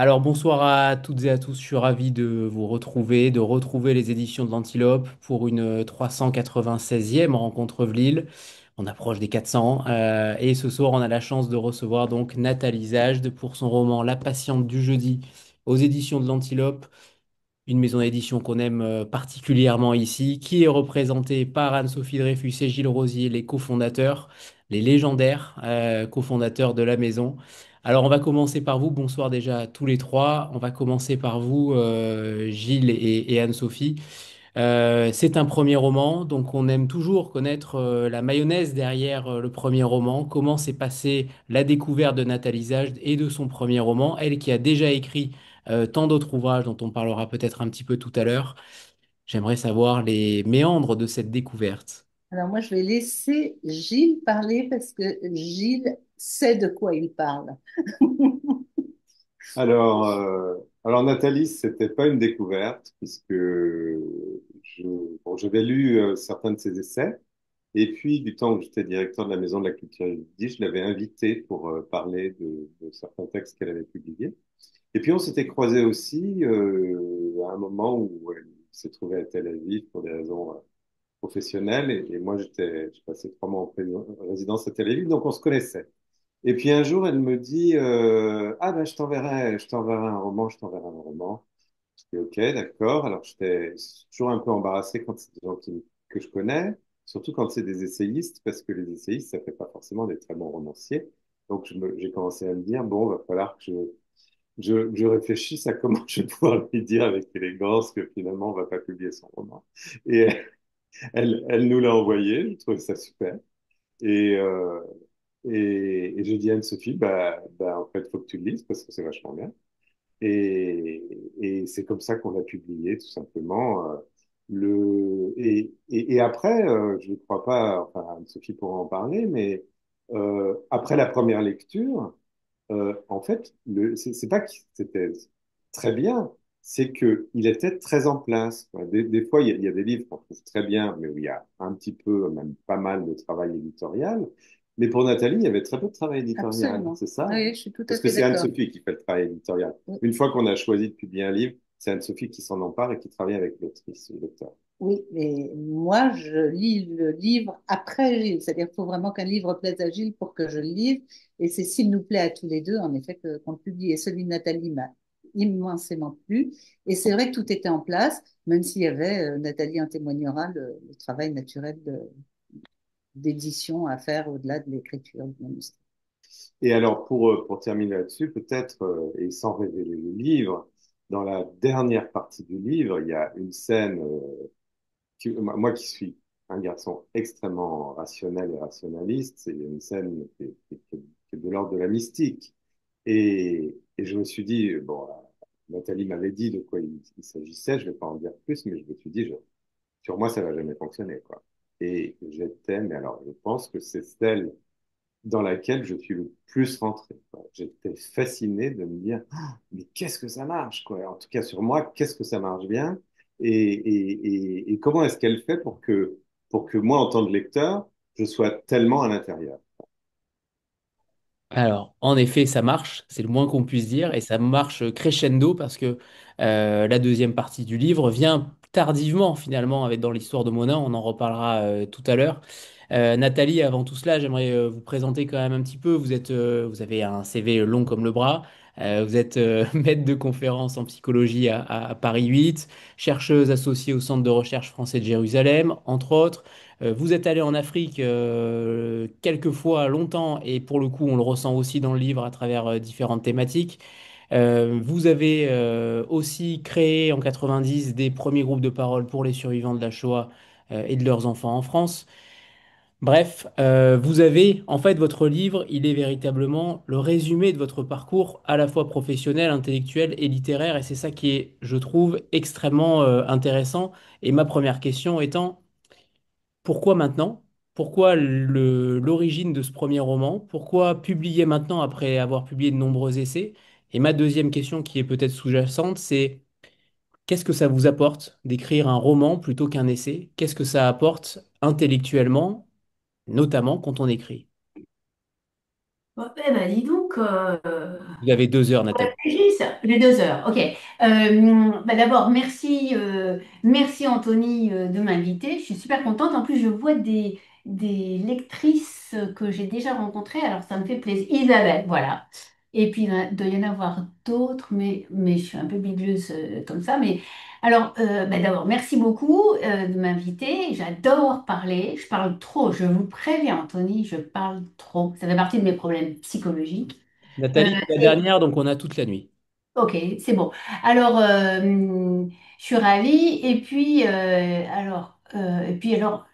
Alors bonsoir à toutes et à tous, je suis ravi de vous retrouver, de retrouver les éditions de l'Antilope pour une 396e rencontre Vlil. On approche des 400 et ce soir on a la chance de recevoir donc Nathalie Zajde pour son roman La patiente du jeudi aux éditions de l'Antilope, une maison d'édition qu'on aime particulièrement ici, qui est représentée par Anne-Sophie Dreyfus et Gilles Rosier, les cofondateurs, les légendaires cofondateurs de la maison. Alors, on va commencer par vous. Bonsoir déjà à tous les trois. On va commencer par vous, Gilles et Anne-Sophie. C'est un premier roman, donc on aime toujours connaître la mayonnaise derrière le premier roman. Comment s'est passée la découverte de Nathalie Zajde et de son premier roman, elle qui a déjà écrit tant d'autres ouvrages dont on parlera peut-être un petit peu tout à l'heure. J'aimerais savoir les méandres de cette découverte. Alors moi, je vais laisser Gilles parler parce que Gilles sait de quoi il parle. Alors, alors Nathalie, c'était pas une découverte puisque j'avais lu certains de ses essais et puis du temps où j'étais directeur de la Maison de la Culture et du Midi, je l'avais invitée pour parler de certains textes qu'elle avait publiés. Et puis on s'était croisés aussi à un moment où elle s'est trouvée à Tel Aviv pour des raisons professionnelles et moi je passais 3 mois en résidence à Tel Aviv, donc on se connaissait. Et puis un jour, elle me dit ah ben je t'enverrai un roman, je t'enverrai un roman. Je dis ok, d'accord. Alors j'étais toujours un peu embarrassé quand c'est des gens que je connais, surtout quand c'est des essayistes, parce que les essayistes, ça fait pas forcément des très bons romanciers. Donc j'ai commencé à me dire bon, va falloir que je réfléchisse à comment je vais pouvoir lui dire avec élégance que finalement on va pas publier son roman. Et elle nous l'a envoyé, je trouvais ça super. Et, euh, et j'ai dit à Anne-Sophie, en fait, il faut que tu le lises parce que c'est vachement bien. Et, et c'est comme ça qu'on l'a publié, tout simplement. Et après, je ne crois pas, enfin, Anne-Sophie pourra en parler, mais après la première lecture, en fait, c'est pas que c'était très bien, c'est qu'il était très en place, quoi. Des fois, il y a des livres qu'on trouve très bien, mais où il y a un petit peu, même pas mal de travail éditorial. Mais pour Nathalie, il y avait très peu de travail éditorial, Absolument. c'est ça, hein? Oui, je suis tout à Parce que fait c'est d'accord. Anne-Sophie qui fait le travail éditorial. Oui, Une fois qu'on a choisi de publier un livre, c'est Anne-Sophie qui s'en empare et qui travaille avec l'autrice, le lecteur. oui, mais moi, je lis le livre après Gilles. C'est-à-dire qu'il faut vraiment qu'un livre plaise à Gilles pour que je le lise. Et c'est s'il nous plaît à tous les deux, en effet, qu'on le publie. Et celui de Nathalie m'a immensément plu. Et c'est vrai que tout était en place, même s'il y avait, Nathalie en témoignera, le travail naturel d'édition à faire au-delà de l'écriture du manuscrit. Et alors, pour terminer là-dessus, peut-être, et sans révéler le livre, dans la dernière partie du livre, il y a une scène, moi qui suis un garçon extrêmement rationnel et rationaliste, c'est une scène qui est de l'ordre de la mystique. Et je me suis dit, bon, Nathalie m'avait dit de quoi il s'agissait, je ne vais pas en dire plus, mais je me suis dit, sur moi, ça va jamais fonctionner, quoi. Et j'étais, mais alors, je pense que c'est celle dans laquelle je suis le plus rentré, quoi. J'étais fasciné de me dire, ah, mais qu'est-ce que ça marche, quoi. En tout cas, sur moi, qu'est-ce que ça marche bien et comment est-ce qu'elle fait pour que moi, en tant que lecteur, je sois tellement à l'intérieur. Alors, en effet, ça marche, c'est le moins qu'on puisse dire, et ça marche crescendo parce que la deuxième partie du livre vient tardivement finalement avec dans l'histoire de Mona, on en reparlera tout à l'heure. Nathalie, avant tout cela, j'aimerais vous présenter quand même un petit peu. Vous avez un CV long comme le bras. Vous êtes maître de conférences en psychologie à Paris 8, chercheuse associée au Centre de recherche français de Jérusalem, entre autres. Vous êtes allé en Afrique quelques fois, longtemps, et pour le coup, on le ressent aussi dans le livre à travers différentes thématiques. Vous avez aussi créé en 90 des premiers groupes de parole pour les survivants de la Shoah et de leurs enfants en France. Bref, vous avez, en fait, votre livre, il est véritablement le résumé de votre parcours à la fois professionnel, intellectuel et littéraire, et c'est ça qui est, je trouve, extrêmement intéressant. Et ma première question étant, pourquoi maintenant? Pourquoi l'origine de ce premier roman? Pourquoi publier maintenant après avoir publié de nombreux essais? Et ma deuxième question, qui est peut-être sous-jacente, c'est qu'est-ce que ça vous apporte d'écrire un roman plutôt qu'un essai? Qu'est-ce que ça apporte intellectuellement, notamment quand on écrit? Eh ben, dis donc, Vous avez 2 heures, Nathalie. réfléchisse. J'ai 2 heures, ok. Bah d'abord, merci Anthony de m'inviter. Je suis super contente. En plus, je vois des lectrices que j'ai déjà rencontrées, alors ça me fait plaisir. Isabelle, voilà. Et puis, il doit y en avoir d'autres, mais je suis un peu biglieuse comme ça. Mais alors, bah d'abord, merci beaucoup de m'inviter. J'adore parler. Je parle trop. Je vous préviens, Anthony, je parle trop. Ça fait partie de mes problèmes psychologiques. Euh, Nathalie, c'est la dernière, donc on a toute la nuit. Ok, c'est bon. Alors, je suis ravie. Et puis alors,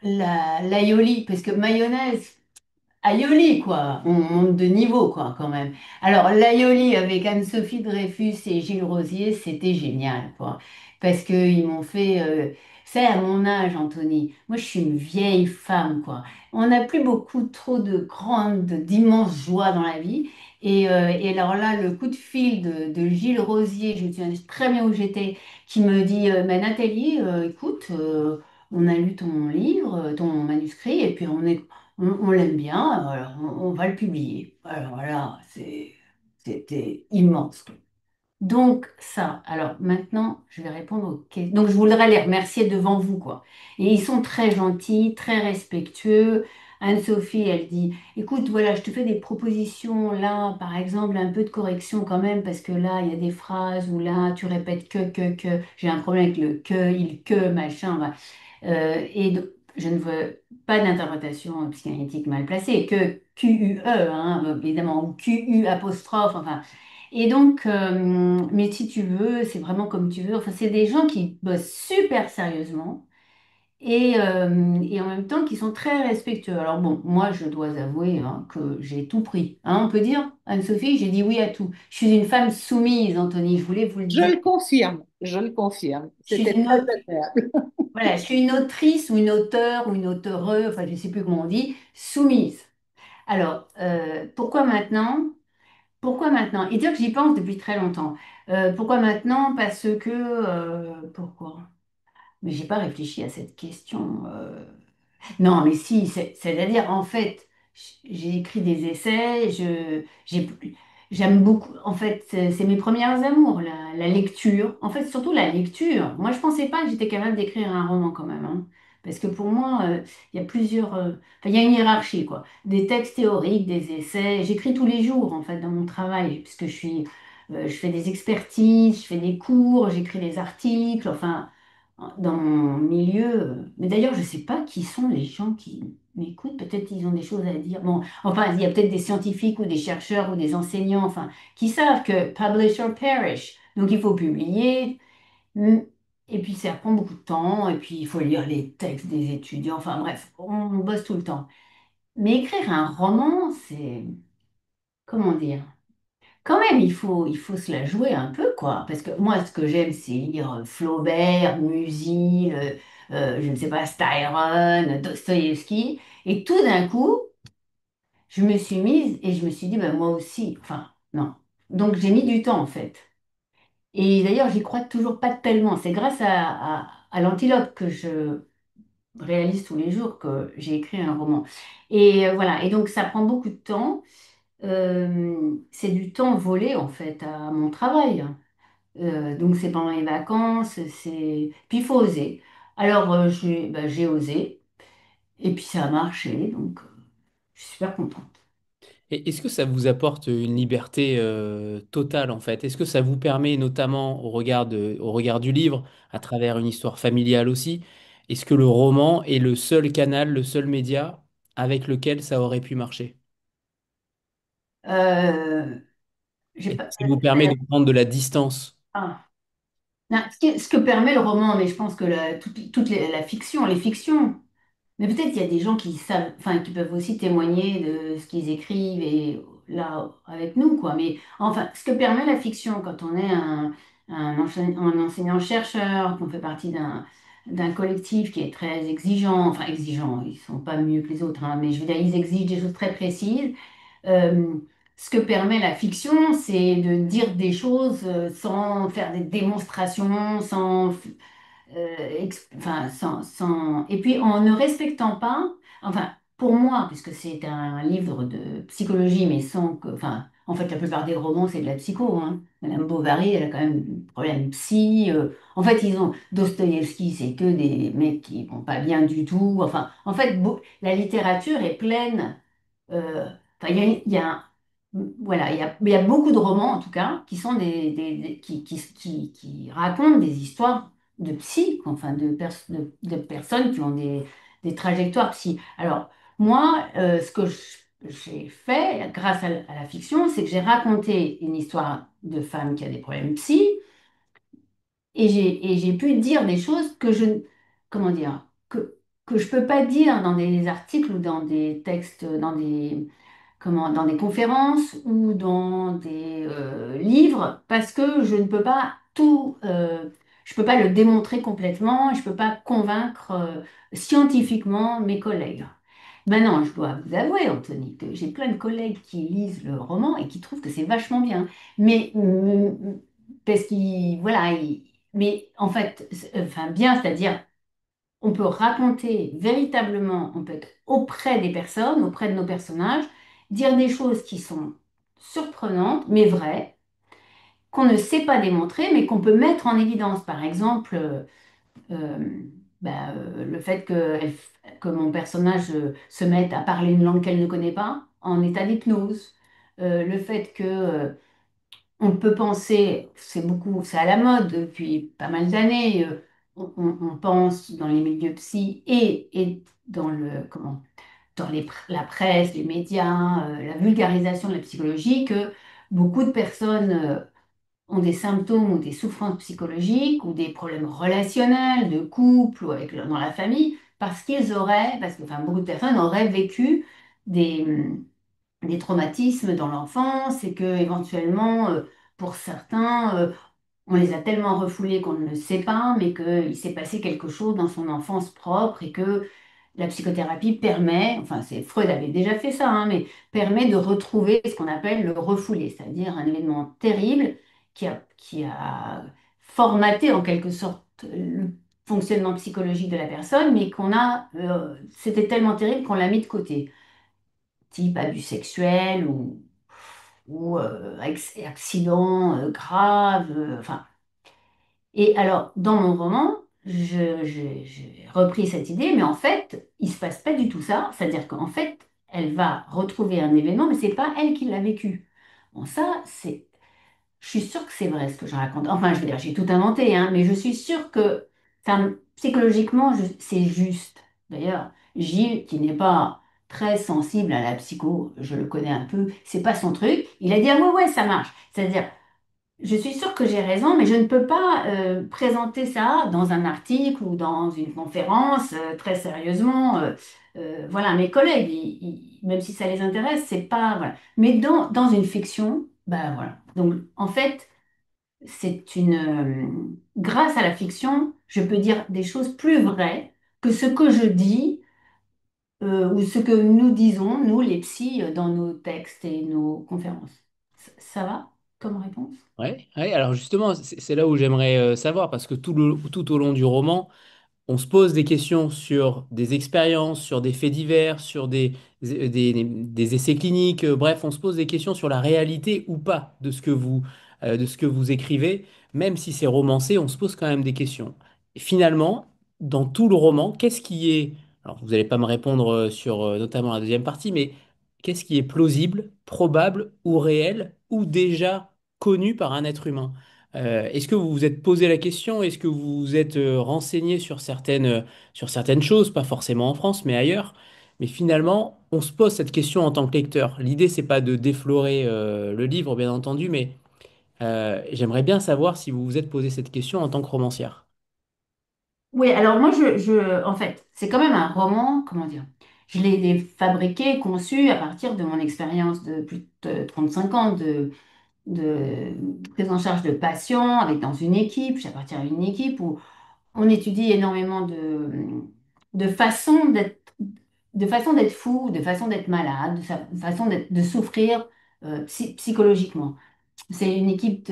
l'aioli, parce que mayonnaise, aioli, quoi. On monte de niveau, quoi, quand même. Alors, l'aioli avec Anne-Sophie Dreyfus et Gilles Rosier, c'était génial, quoi. Parce qu'ils m'ont fait. C'est à mon âge, Anthony. Moi, je suis une vieille femme, quoi. On n'a plus beaucoup trop d'immenses joies dans la vie. Et alors là, le coup de fil de Gilles Rosier, je me souviens très bien où j'étais, qui me dit, bah, Nathalie, écoute, on a lu ton livre, ton manuscrit, et puis on l'aime bien, alors on va le publier. Alors voilà, c'était immense. Donc ça, alors maintenant, je vais répondre aux questions. Donc je voudrais les remercier devant vous, quoi. Et ils sont très gentils, très respectueux. Anne-Sophie, elle dit, écoute, voilà, je te fais des propositions là, par exemple, un peu de correction quand même, parce que là, il y a des phrases où là, tu répètes que. J'ai un problème avec le que, il, que, machin. Voilà. Je ne veux pas d'interprétation psychanalytique mal placée, que QUE, hein, évidemment, ou QU apostrophe, enfin. Et donc, mais si tu veux, c'est vraiment comme tu veux. Enfin, c'est des gens qui bossent super sérieusement et en même temps qui sont très respectueux. Alors bon, moi, je dois avouer hein, que j'ai tout pris. Hein, on peut dire, Anne-Sophie, j'ai dit oui à tout. Je suis une femme soumise, Anthony, je voulais vous le Je dire. le confirme, je le confirme. Je suis C'était une, très agréable. voilà, je suis une autrice ou une auteure ou une auteureux, enfin, je ne sais plus comment on dit, soumise. Alors, pourquoi maintenant? Pourquoi maintenant? Et dire que j'y pense depuis très longtemps. Pourquoi maintenant? Parce que... pourquoi? Mais j'ai pas réfléchi à cette question. Non, mais si, c'est-à-dire, en fait, j'ai écrit des essais, j'aime beaucoup, en fait, c'est mes premières amours, la lecture. En fait, surtout la lecture. Moi, je pensais pas que j'étais capable d'écrire un roman quand même, hein. Parce que pour moi, il y a plusieurs, enfin, il y a une hiérarchie, quoi. Des textes théoriques, des essais. J'écris tous les jours, en fait, dans mon travail, puisque je fais des expertises, je fais des cours, j'écris des articles, enfin dans mon milieu. Mais d'ailleurs, je ne sais pas qui sont les gens qui m'écoutent. Peut-être qu'ils ont des choses à dire. Bon, enfin, il y a peut-être des scientifiques ou des chercheurs ou des enseignants, enfin, qui savent que publish or perish. Donc, il faut publier. Mm. Et puis, ça prend beaucoup de temps. Et puis, il faut lire les textes des étudiants. Enfin, bref, on bosse tout le temps. Mais écrire un roman, c'est, comment dire? Quand même, il faut se la jouer un peu, quoi. Parce que moi, ce que j'aime, c'est lire Flaubert, Musil, je ne sais pas, Styron, Dostoïevski. Et tout d'un coup, je me suis mise et je me suis dit, ben, moi aussi. Enfin, non. Donc, j'ai mis du temps, en fait. Et d'ailleurs, j'y crois toujours pas tellement. C'est grâce à l'Antilope que je réalise tous les jours que j'ai écrit un roman. Et voilà. Et donc, ça prend beaucoup de temps. C'est du temps volé, en fait, à mon travail. Donc c'est pendant les vacances, puis il faut oser. Alors j'ai osé et puis ça a marché, donc je suis super contente. Et est-ce que ça vous apporte une liberté totale en fait? Est-ce que ça vous permet, notamment au regard du livre, à travers une histoire familiale aussi, est-ce que le roman est le seul canal, le seul média avec lequel ça aurait pu marcher? Euh, j'ai Et pas, ça vous permet de prendre de la distance? ah. Non, ce que permet le roman, mais je pense que la fiction, les fictions. Mais peut-être il y a des gens qui savent, enfin, qui peuvent aussi témoigner de ce qu'ils écrivent et là, avec nous, quoi. Mais enfin, ce que permet la fiction quand on est un enseignant-chercheur, qu'on fait partie d'un collectif qui est très exigeant, enfin exigeant, ils sont pas mieux que les autres, hein, mais je veux dire, ils exigent des choses très précises. Euh, Ce que permet la fiction, c'est de dire des choses sans faire des démonstrations, enfin, et puis en ne respectant pas, enfin, pour moi, puisque c'est un livre de psychologie, mais sans que, enfin, en fait, la plupart des romans, c'est de la psycho, hein. Madame Bovary, elle a quand même un problème psy. En fait, ils ont Dostoïevski, c'est que des mecs qui vont pas bien du tout. Enfin, en fait, la littérature est pleine. euh, Enfin, il y a voilà, il y a beaucoup de romans, en tout cas, qui sont qui racontent des histoires de psy, enfin, de personnes qui ont des trajectoires psy. Alors, moi, ce que j'ai fait grâce à la fiction, c'est que j'ai raconté une histoire de femme qui a des problèmes psy et j'ai pu dire des choses que comment dire, que je peux pas dire dans des articles ou dans des textes, dans des conférences ou dans des livres parce que je ne peux pas je peux pas le démontrer complètement, je peux pas convaincre scientifiquement mes collègues. Maintenant, je dois vous avouer, Anthony, que j'ai plein de collègues qui lisent le roman et qui trouvent que c'est vachement bien. Mais parce qu'ils, voilà, mais en fait, enfin bien, c'est-à-dire on peut raconter véritablement, on peut être auprès des personnes, auprès de nos personnages, dire des choses qui sont surprenantes, mais vraies, qu'on ne sait pas démontrer, mais qu'on peut mettre en évidence. Par exemple, euh, le fait que mon personnage se mette à parler une langue qu'elle ne connaît pas en état d'hypnose. Le fait que on peut penser, c'est à la mode depuis pas mal d'années, on pense dans les milieux psy et dans la presse, les médias, la vulgarisation de la psychologie, que beaucoup de personnes ont des symptômes ou des souffrances psychologiques ou des problèmes relationnels, de couple ou dans la famille, parce que enfin, beaucoup de personnes auraient vécu des traumatismes dans l'enfance et que éventuellement, pour certains, on les a tellement refoulés qu'on ne le sait pas, mais qu'il s'est passé quelque chose dans son enfance propre et que la psychothérapie permet, enfin c'est Freud avait déjà fait ça, hein, mais permet de retrouver ce qu'on appelle le refoulé, c'est-à-dire un événement terrible qui a formaté en quelque sorte le fonctionnement psychologique de la personne, mais c'était tellement terrible qu'on l'a mis de côté, type abus sexuel ou accident grave, enfin. Et alors, dans mon roman, j'ai repris cette idée, mais en fait, il se passe pas du tout ça. C'est-à-dire qu'en fait, elle va retrouver un événement, mais c'est pas elle qui l'a vécu. Bon, je suis sûre que c'est vrai ce que je raconte. Enfin, je veux dire, j'ai tout inventé, hein, mais je suis sûre que, enfin, psychologiquement, c'est juste. D'ailleurs, Gilles, qui n'est pas très sensible à la psycho, je le connais un peu, c'est pas son truc. Il a dit, ah ouais, ouais, ça marche. C'est-à-dire, je suis sûre que j'ai raison, mais je ne peux pas présenter ça dans un article ou dans une conférence très sérieusement. Voilà, mes collègues, même si ça les intéresse, c'est pas voilà. Mais dans une fiction, ben voilà. Donc en fait, grâce à la fiction, je peux dire des choses plus vraies que ce que je dis ou ce que nous disons, nous les psys, dans nos textes et nos conférences. Ça va comme réponse? Ouais, ouais, alors justement, c'est là où j'aimerais savoir, parce que tout au long du roman, on se pose des questions sur des expériences, sur des faits divers, sur des essais cliniques, bref, on se pose des questions sur la réalité ou pas de ce que vous écrivez. Même si c'est romancé, on se pose quand même des questions. Et finalement, dans tout le roman, qu'est-ce qui est... Alors, vous n'allez pas me répondre sur notamment la deuxième partie, mais qu'est-ce qui est plausible, probable ou réel ou déjà connu par un être humain? Est-ce que vous vous êtes posé la question? Est-ce que vous vous êtes renseigné sur certaines choses, pas forcément en France, mais ailleurs? Mais finalement, on se pose cette question en tant que lecteur. L'idée, c'est pas de déflorer le livre, bien entendu, mais j'aimerais bien savoir si vous vous êtes posé cette question en tant que romancière. Oui, alors moi, en fait, c'est quand même un roman, comment dire, je l'ai fabriqué, conçu à partir de mon expérience de plus de 35 ans de prise en charge de patients avec dans une équipe. J'appartiens à une équipe où on étudie énormément de façons d'être fou, de façon d'être malade, de façon de souffrir psychologiquement. C'est une équipe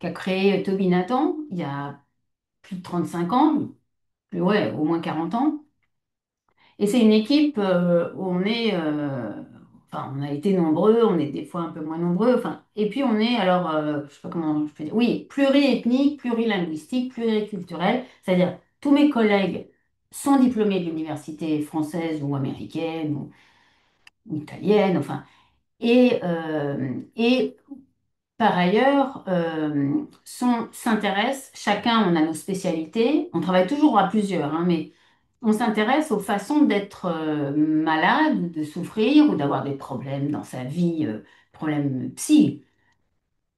qu'a créé Toby Nathan il y a plus de 35 ans, ouais, au moins 40 ans. Et c'est une équipe où enfin, on a été nombreux, on est des fois un peu moins nombreux, enfin, et puis on est alors, je sais pas comment je peux dire, oui, pluriethnique, plurilinguistique, pluriculturel, c'est-à-dire tous mes collègues sont diplômés de l'université française ou américaine ou italienne, enfin, et par ailleurs, s'intéresse, chacun on a nos spécialités, on travaille toujours à plusieurs, hein, mais on s'intéresse aux façons d'être malade, de souffrir ou d'avoir des problèmes dans sa vie, problèmes psy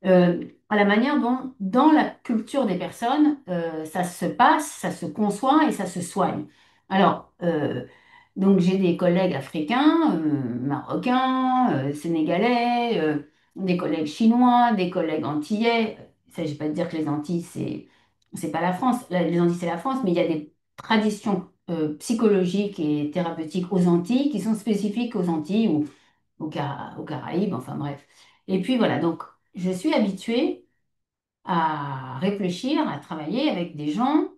à la manière dont, dans la culture des personnes, ça se passe, ça se conçoit et ça se soigne. Alors, donc j'ai des collègues africains, marocains, sénégalais, des collègues chinois, des collègues antillais. Il ne s'agit pas de dire que les Antilles, c'est pas la France. Les Antilles, c'est la France, mais il y a des traditions psychologiques et thérapeutiques aux Antilles qui sont spécifiques aux Antilles ou aux Caraïbes, enfin bref. Et puis voilà, donc je suis habituée à réfléchir, à travailler avec des gens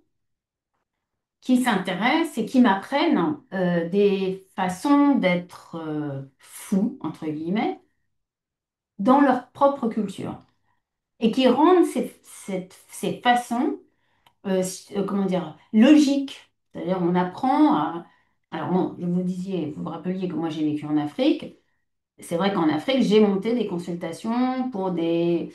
qui s'intéressent et qui m'apprennent des façons d'être fous, entre guillemets, dans leur propre culture. Et qui rendent ces façons, comment dire, logiques. C'est-à-dire, on apprend à... Alors, bon, je vous disiez, vous vous rappeliez que moi j'ai vécu en Afrique. C'est vrai qu'en Afrique, j'ai monté des consultations pour des...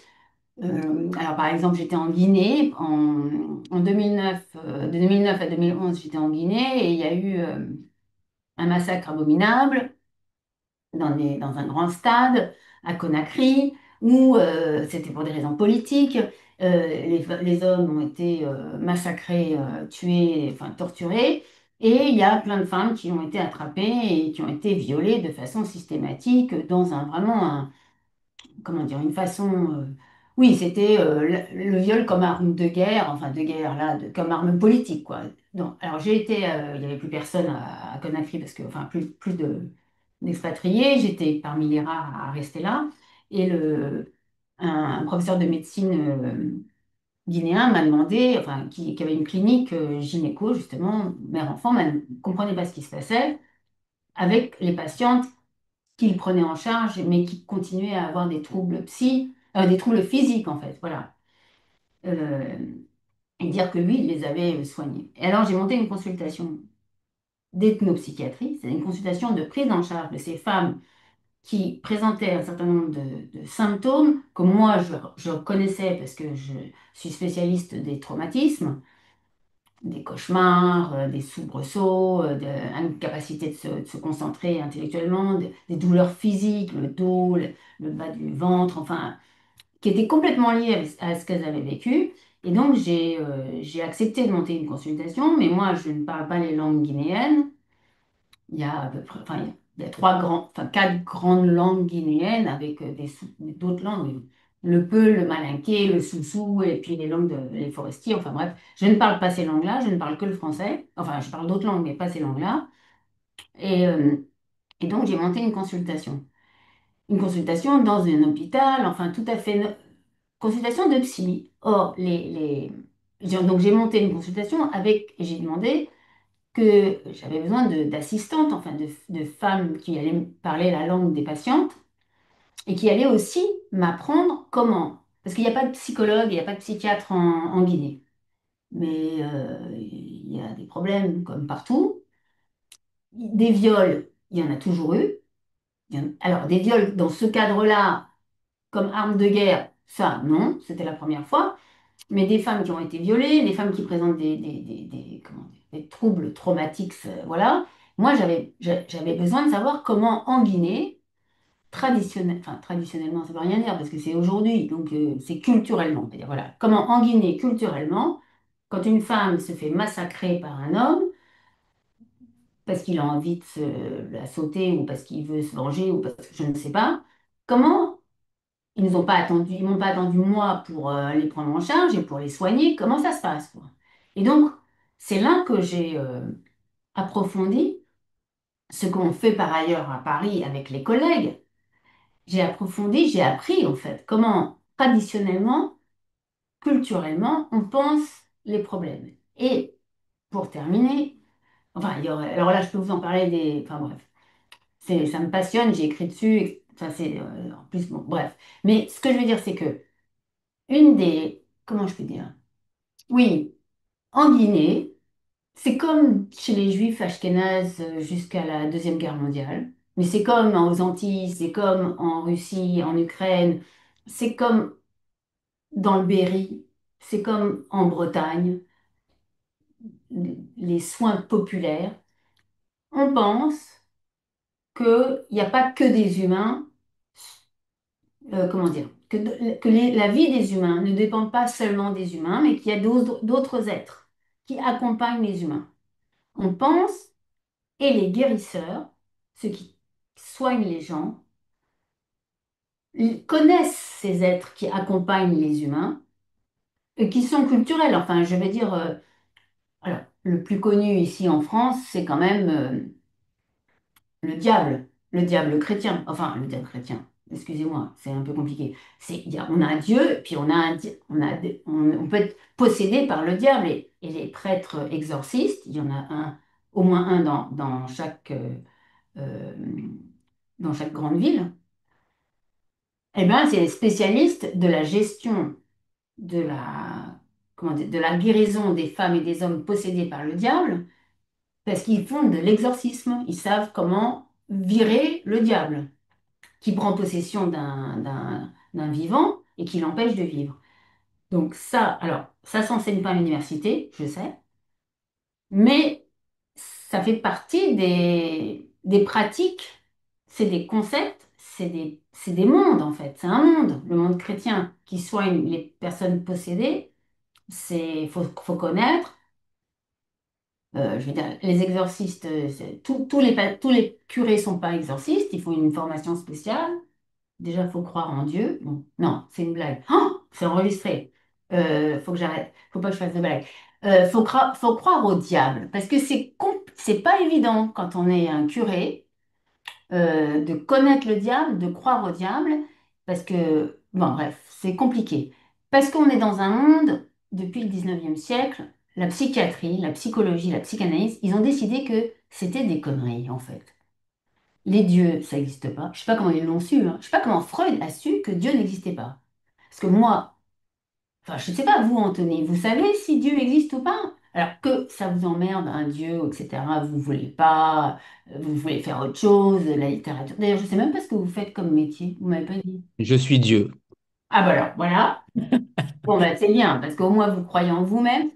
alors, par exemple, j'étais en Guinée en 2009. De 2009 à 2011, j'étais en Guinée et il y a eu un massacre abominable dans un grand stade à Conakry où c'était pour des raisons politiques. Les hommes ont été massacrés, tués, enfin torturés. Et il y a plein de femmes qui ont été attrapées et qui ont été violées de façon systématique dans vraiment comment dire, une façon. Oui, c'était le viol comme arme de guerre, enfin de guerre là, comme arme politique, quoi. Donc, alors j'ai été, il n'y avait plus personne à Conakry parce que, enfin, plus d'expatriés. J'étais parmi les rares à rester là. Et un professeur de médecine guinéen m'a demandé, enfin, qui avait une clinique gynéco, justement, mère-enfant, ne comprenait pas ce qui se passait avec les patientes qu'il prenait en charge, mais qui continuait à avoir des troubles des troubles physiques en fait, voilà. Euh, et dire que lui, il les avait soignés. Et alors j'ai monté une consultation d'ethnopsychiatrie, c'est une consultation de prise en charge de ces femmes qui présentaient un certain nombre de symptômes que moi je connaissais parce que je suis spécialiste des traumatismes, des cauchemars, des soubresauts, une capacité de se concentrer intellectuellement, des douleurs physiques, le dos, le bas du ventre, enfin, qui étaient complètement liées à ce qu'elles avaient vécu. Et donc, j'ai accepté de monter une consultation, mais moi, je ne parle pas les langues guinéennes. Il y a à peu près, enfin, il y a enfin, quatre grandes langues guinéennes avec d'autres langues. Le Peul, le Malinké, le Soussou et puis les forestiers. Enfin bref, je ne parle pas ces langues-là, je ne parle que le français. Enfin, je parle d'autres langues, mais pas ces langues-là. Et, euh, et donc, j'ai monté une consultation. Une consultation dans un hôpital, enfin, tout à fait. Consultation de psy. Or, donc, j'ai monté une consultation et j'ai demandé que j'avais besoin d'assistantes, enfin de femmes qui allaient me parler la langue des patientes et qui allaient aussi m'apprendre comment. Parce qu'il n'y a pas de psychologue, il n'y a pas de psychiatre en Guinée. Mais il y a des problèmes comme partout. Des viols, il y en a toujours eu. Alors, des viols dans ce cadre-là, comme arme de guerre, ça, non, c'était la première fois. Mais des femmes qui ont été violées, des femmes qui présentent comment dire, des troubles traumatiques, voilà. Moi, j'avais besoin de savoir comment en Guinée, enfin traditionnellement, ça ne veut rien dire parce que c'est aujourd'hui, donc c'est culturellement, c'est-à-dire voilà, comment en Guinée, culturellement, quand une femme se fait massacrer par un homme, parce qu'il a envie de la sauter ou parce qu'il veut se venger ou parce que je ne sais pas, comment ils nous ont pas attendu, ils m'ont pas attendu moi pour les prendre en charge et pour les soigner. Comment ça se passe, quoi? Et donc, c'est là que j'ai approfondi ce qu'on fait par ailleurs à Paris avec les collègues. J'ai approfondi, j'ai appris en fait comment traditionnellement, culturellement, on pense les problèmes. Et pour terminer, Enfin, alors là, je peux vous en parler des. Enfin bref, ça me passionne, j'ai écrit dessus. Ça, c'est en plus, bon, bref. Mais ce que je veux dire, c'est que une des. Comment je peux dire? Oui, en Guinée, c'est comme chez les Juifs ashkénazes jusqu'à la Deuxième Guerre mondiale. Mais c'est comme aux Antilles, c'est comme en Russie, en Ukraine, c'est comme dans le Berry, c'est comme en Bretagne, les soins populaires. On pense qu'il n'y a pas que des humains, comment dire, la vie des humains ne dépend pas seulement des humains, mais qu'il y a d'autres êtres qui accompagnent les humains. On pense, et les guérisseurs, ceux qui soignent les gens, ils connaissent ces êtres qui accompagnent les humains, et qui sont culturels. Enfin, je vais dire, alors, le plus connu ici en France, c'est quand même le diable chrétien, enfin le diable chrétien, excusez-moi, c'est un peu compliqué. On a un Dieu, puis on a on peut être possédé par le diable, et les prêtres exorcistes, il y en a un, au moins un euh, dans chaque grande ville, eh ben, c'est les spécialistes de la gestion de comment dire, de la guérison des femmes et des hommes possédés par le diable, parce qu'ils font de l'exorcisme, ils savent comment virer le diable, qui prend possession d'un vivant et qui l'empêche de vivre. Donc ça, alors, ça s'enseigne pas à l'université, je sais, mais ça fait partie des pratiques, c'est des concepts, c'est des mondes en fait, c'est un monde, le monde chrétien qui soigne les personnes possédées, faut connaître. Je veux dire, les exorcistes, tous les curés sont pas exorcistes, ils font une formation spéciale. Déjà, faut croire en Dieu. Bon, non, c'est une blague. Oh, c'est enregistré. Faut que j'arrête. Faut pas que je fasse de blague. Faut croire au diable. Parce que c'est pas évident quand on est un curé de connaître le diable, de croire au diable. Parce que, bon, bref, c'est compliqué. Parce qu'on est dans un monde, depuis le 19e siècle, la psychiatrie, la psychologie, la psychanalyse, ils ont décidé que c'était des conneries, en fait. Les dieux, ça n'existe pas. Je sais pas comment ils l'ont su, hein. Je sais pas comment Freud a su que Dieu n'existait pas. Parce que moi, enfin, je ne sais pas, vous, Anthony, vous savez si Dieu existe ou pas? Alors que ça vous emmerde, un Dieu, etc. Vous voulez pas, vous voulez faire autre chose, la littérature. D'ailleurs, je sais même pas ce que vous faites comme métier. Vous m'avez pas dit. Je suis Dieu. Ah bah alors, voilà. Bon, bah, c'est bien, parce qu'au moins vous croyez en vous-même.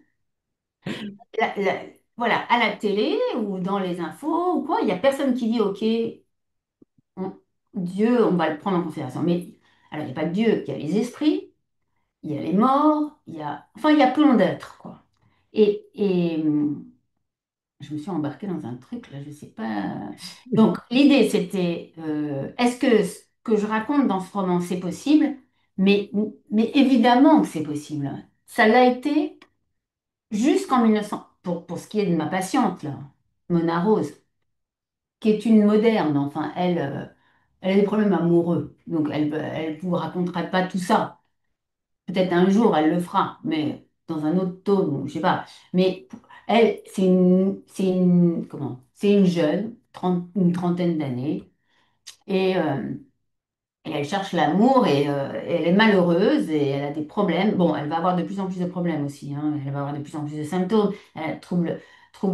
Voilà, à la télé ou dans les infos ou quoi, il n'y a personne qui dit, OK, on- Dieu, on va le prendre en considération. Mais alors, il n'y a pas que Dieu, il y a les esprits, il y a les morts, enfin, il y a plein d'êtres, quoi. Et je me suis embarquée dans un truc, là, je sais pas. Donc, l'idée, c'était, est-ce que ce que je raconte dans ce roman, c'est possible? Mais, mais évidemment que c'est possible. Ça l'a été jusqu'en 1900, pour ce qui est de ma patiente, là, Mona Rose, qui est une moderne, enfin, elle a des problèmes amoureux, donc elle vous racontera pas tout ça. Peut-être un jour elle le fera, mais dans un autre tome, je sais pas. Mais elle, c'est une jeune, une trentaine d'années, et, euh, et elle cherche l'amour et elle est malheureuse et elle a des problèmes. Bon, elle va avoir de plus en plus de problèmes aussi, hein. Elle va avoir de plus en plus de symptômes. Elle a trouble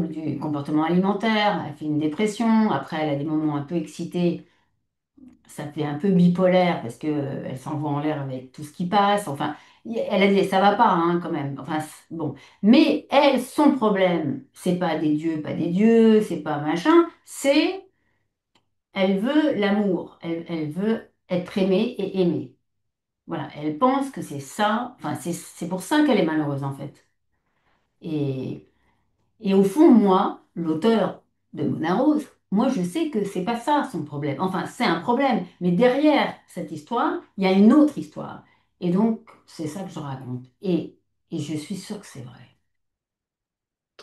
du comportement alimentaire, elle fait une dépression. Après, elle a des moments un peu excités, ça fait un peu bipolaire parce que elle s'envoie en l'air avec tout ce qui passe. Enfin, elle a dit ça va pas hein, quand même. Enfin bon, mais elle, son problème, c'est pas des dieux, c'est pas machin, c'est elle veut l'amour, elle veut être aimée et aimée. Voilà, elle pense que c'est ça. Enfin, c'est pour ça qu'elle est malheureuse en fait. Et Et au fond, moi, l'auteur de Mona Rose, moi, je sais que c'est pas ça son problème. Enfin, c'est un problème, mais derrière cette histoire, il y a une autre histoire. Et donc, c'est ça que je raconte. Et je suis sûre que c'est vrai.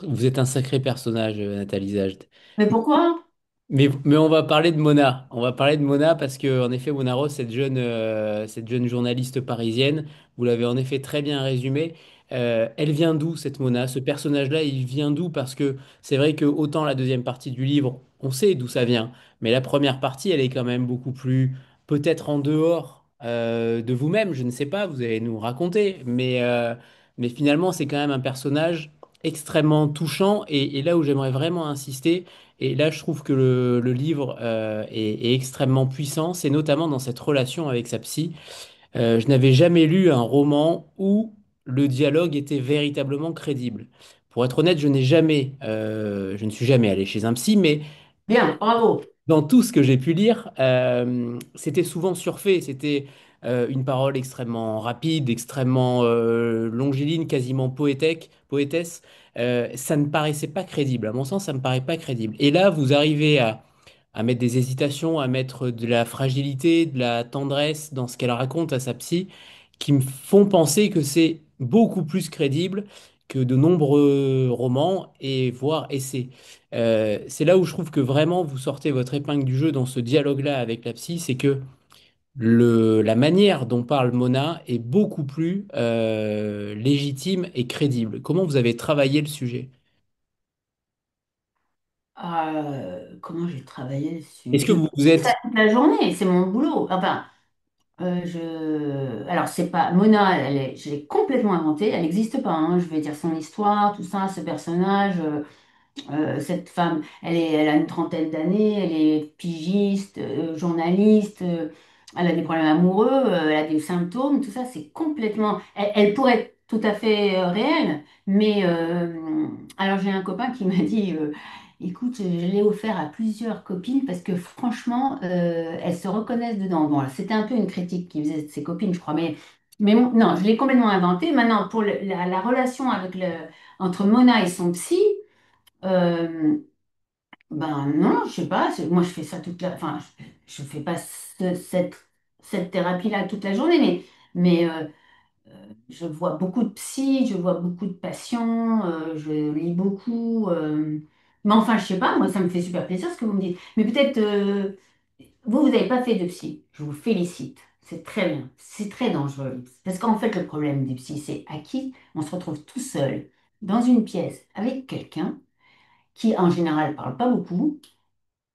Vous êtes un sacré personnage, Nathalie Zajd. Mais pourquoi? Mais on va parler de Mona. On va parler de Mona parce que, en effet, Mona Rose, cette jeune journaliste parisienne, vous l'avez en effet très bien résumé. elle vient d'où cette Mona? Ce personnage-là, il vient d'où? Parce que c'est vrai que autant la deuxième partie du livre, on sait d'où ça vient, mais la première partie, elle est quand même beaucoup plus peut-être en dehors de vous-même. Je ne sais pas, vous allez nous raconter, mais finalement, c'est quand même un personnage extrêmement touchant. Et là où j'aimerais vraiment insister, et là je trouve que le livre est extrêmement puissant, c'est notamment dans cette relation avec sa psy. Je n'avais jamais lu un roman où le dialogue était véritablement crédible. Pour être honnête, je ne suis jamais allé chez un psy, mais Bien, bravo. dans tout ce que j'ai pu lire, c'était souvent surfait. C'était une parole extrêmement rapide, extrêmement longiligne, quasiment poétesse. Ça ne paraissait pas crédible. À mon sens, ça ne me paraît pas crédible. Et là, vous arrivez à mettre des hésitations, à mettre de la fragilité, de la tendresse dans ce qu'elle raconte à sa psy, qui me font penser que c'est beaucoup plus crédible que de nombreux romans et voire essais. C'est là où je trouve que vraiment vous sortez votre épingle du jeu dans ce dialogue-là avec la psy, c'est que la manière dont parle Mona est beaucoup plus légitime et crédible. Comment vous avez travaillé le sujet? Comment j'ai travaillé dessus? Est-ce que Je vous vous fais ça êtes... toute la journée, c'est mon boulot. Enfin, alors c'est pas Mona, je l'ai complètement inventée, elle n'existe pas, hein. Je vais dire son histoire, tout ça, ce personnage. Cette femme, elle a une trentaine d'années, elle est pigiste, journaliste, elle a des problèmes amoureux, elle a des symptômes, tout ça, c'est complètement. Elle pourrait être tout à fait réelle, mais alors j'ai un copain qui m'a dit, écoute, je l'ai offert à plusieurs copines parce que franchement, elles se reconnaissent dedans. Bon, c'était un peu une critique qu'il faisait de ses copines, je crois, mais bon, non, je l'ai complètement inventé. Maintenant, pour la relation entre Mona et son psy. Euh, ben non, je sais pas. Moi, je fais ça enfin, je fais pas cette thérapie-là toute la journée, mais je vois beaucoup de psy, je vois beaucoup de patients, je lis beaucoup. Mais enfin, je sais pas. Moi, ça me fait super plaisir ce que vous me dites. Mais peut-être vous n'avez pas fait de psy. Je vous félicite. C'est très bien. C'est très dangereux. Parce qu'en fait, le problème des psy, c'est à qui on se retrouve tout seul dans une pièce avec quelqu'un qui en général parle pas beaucoup,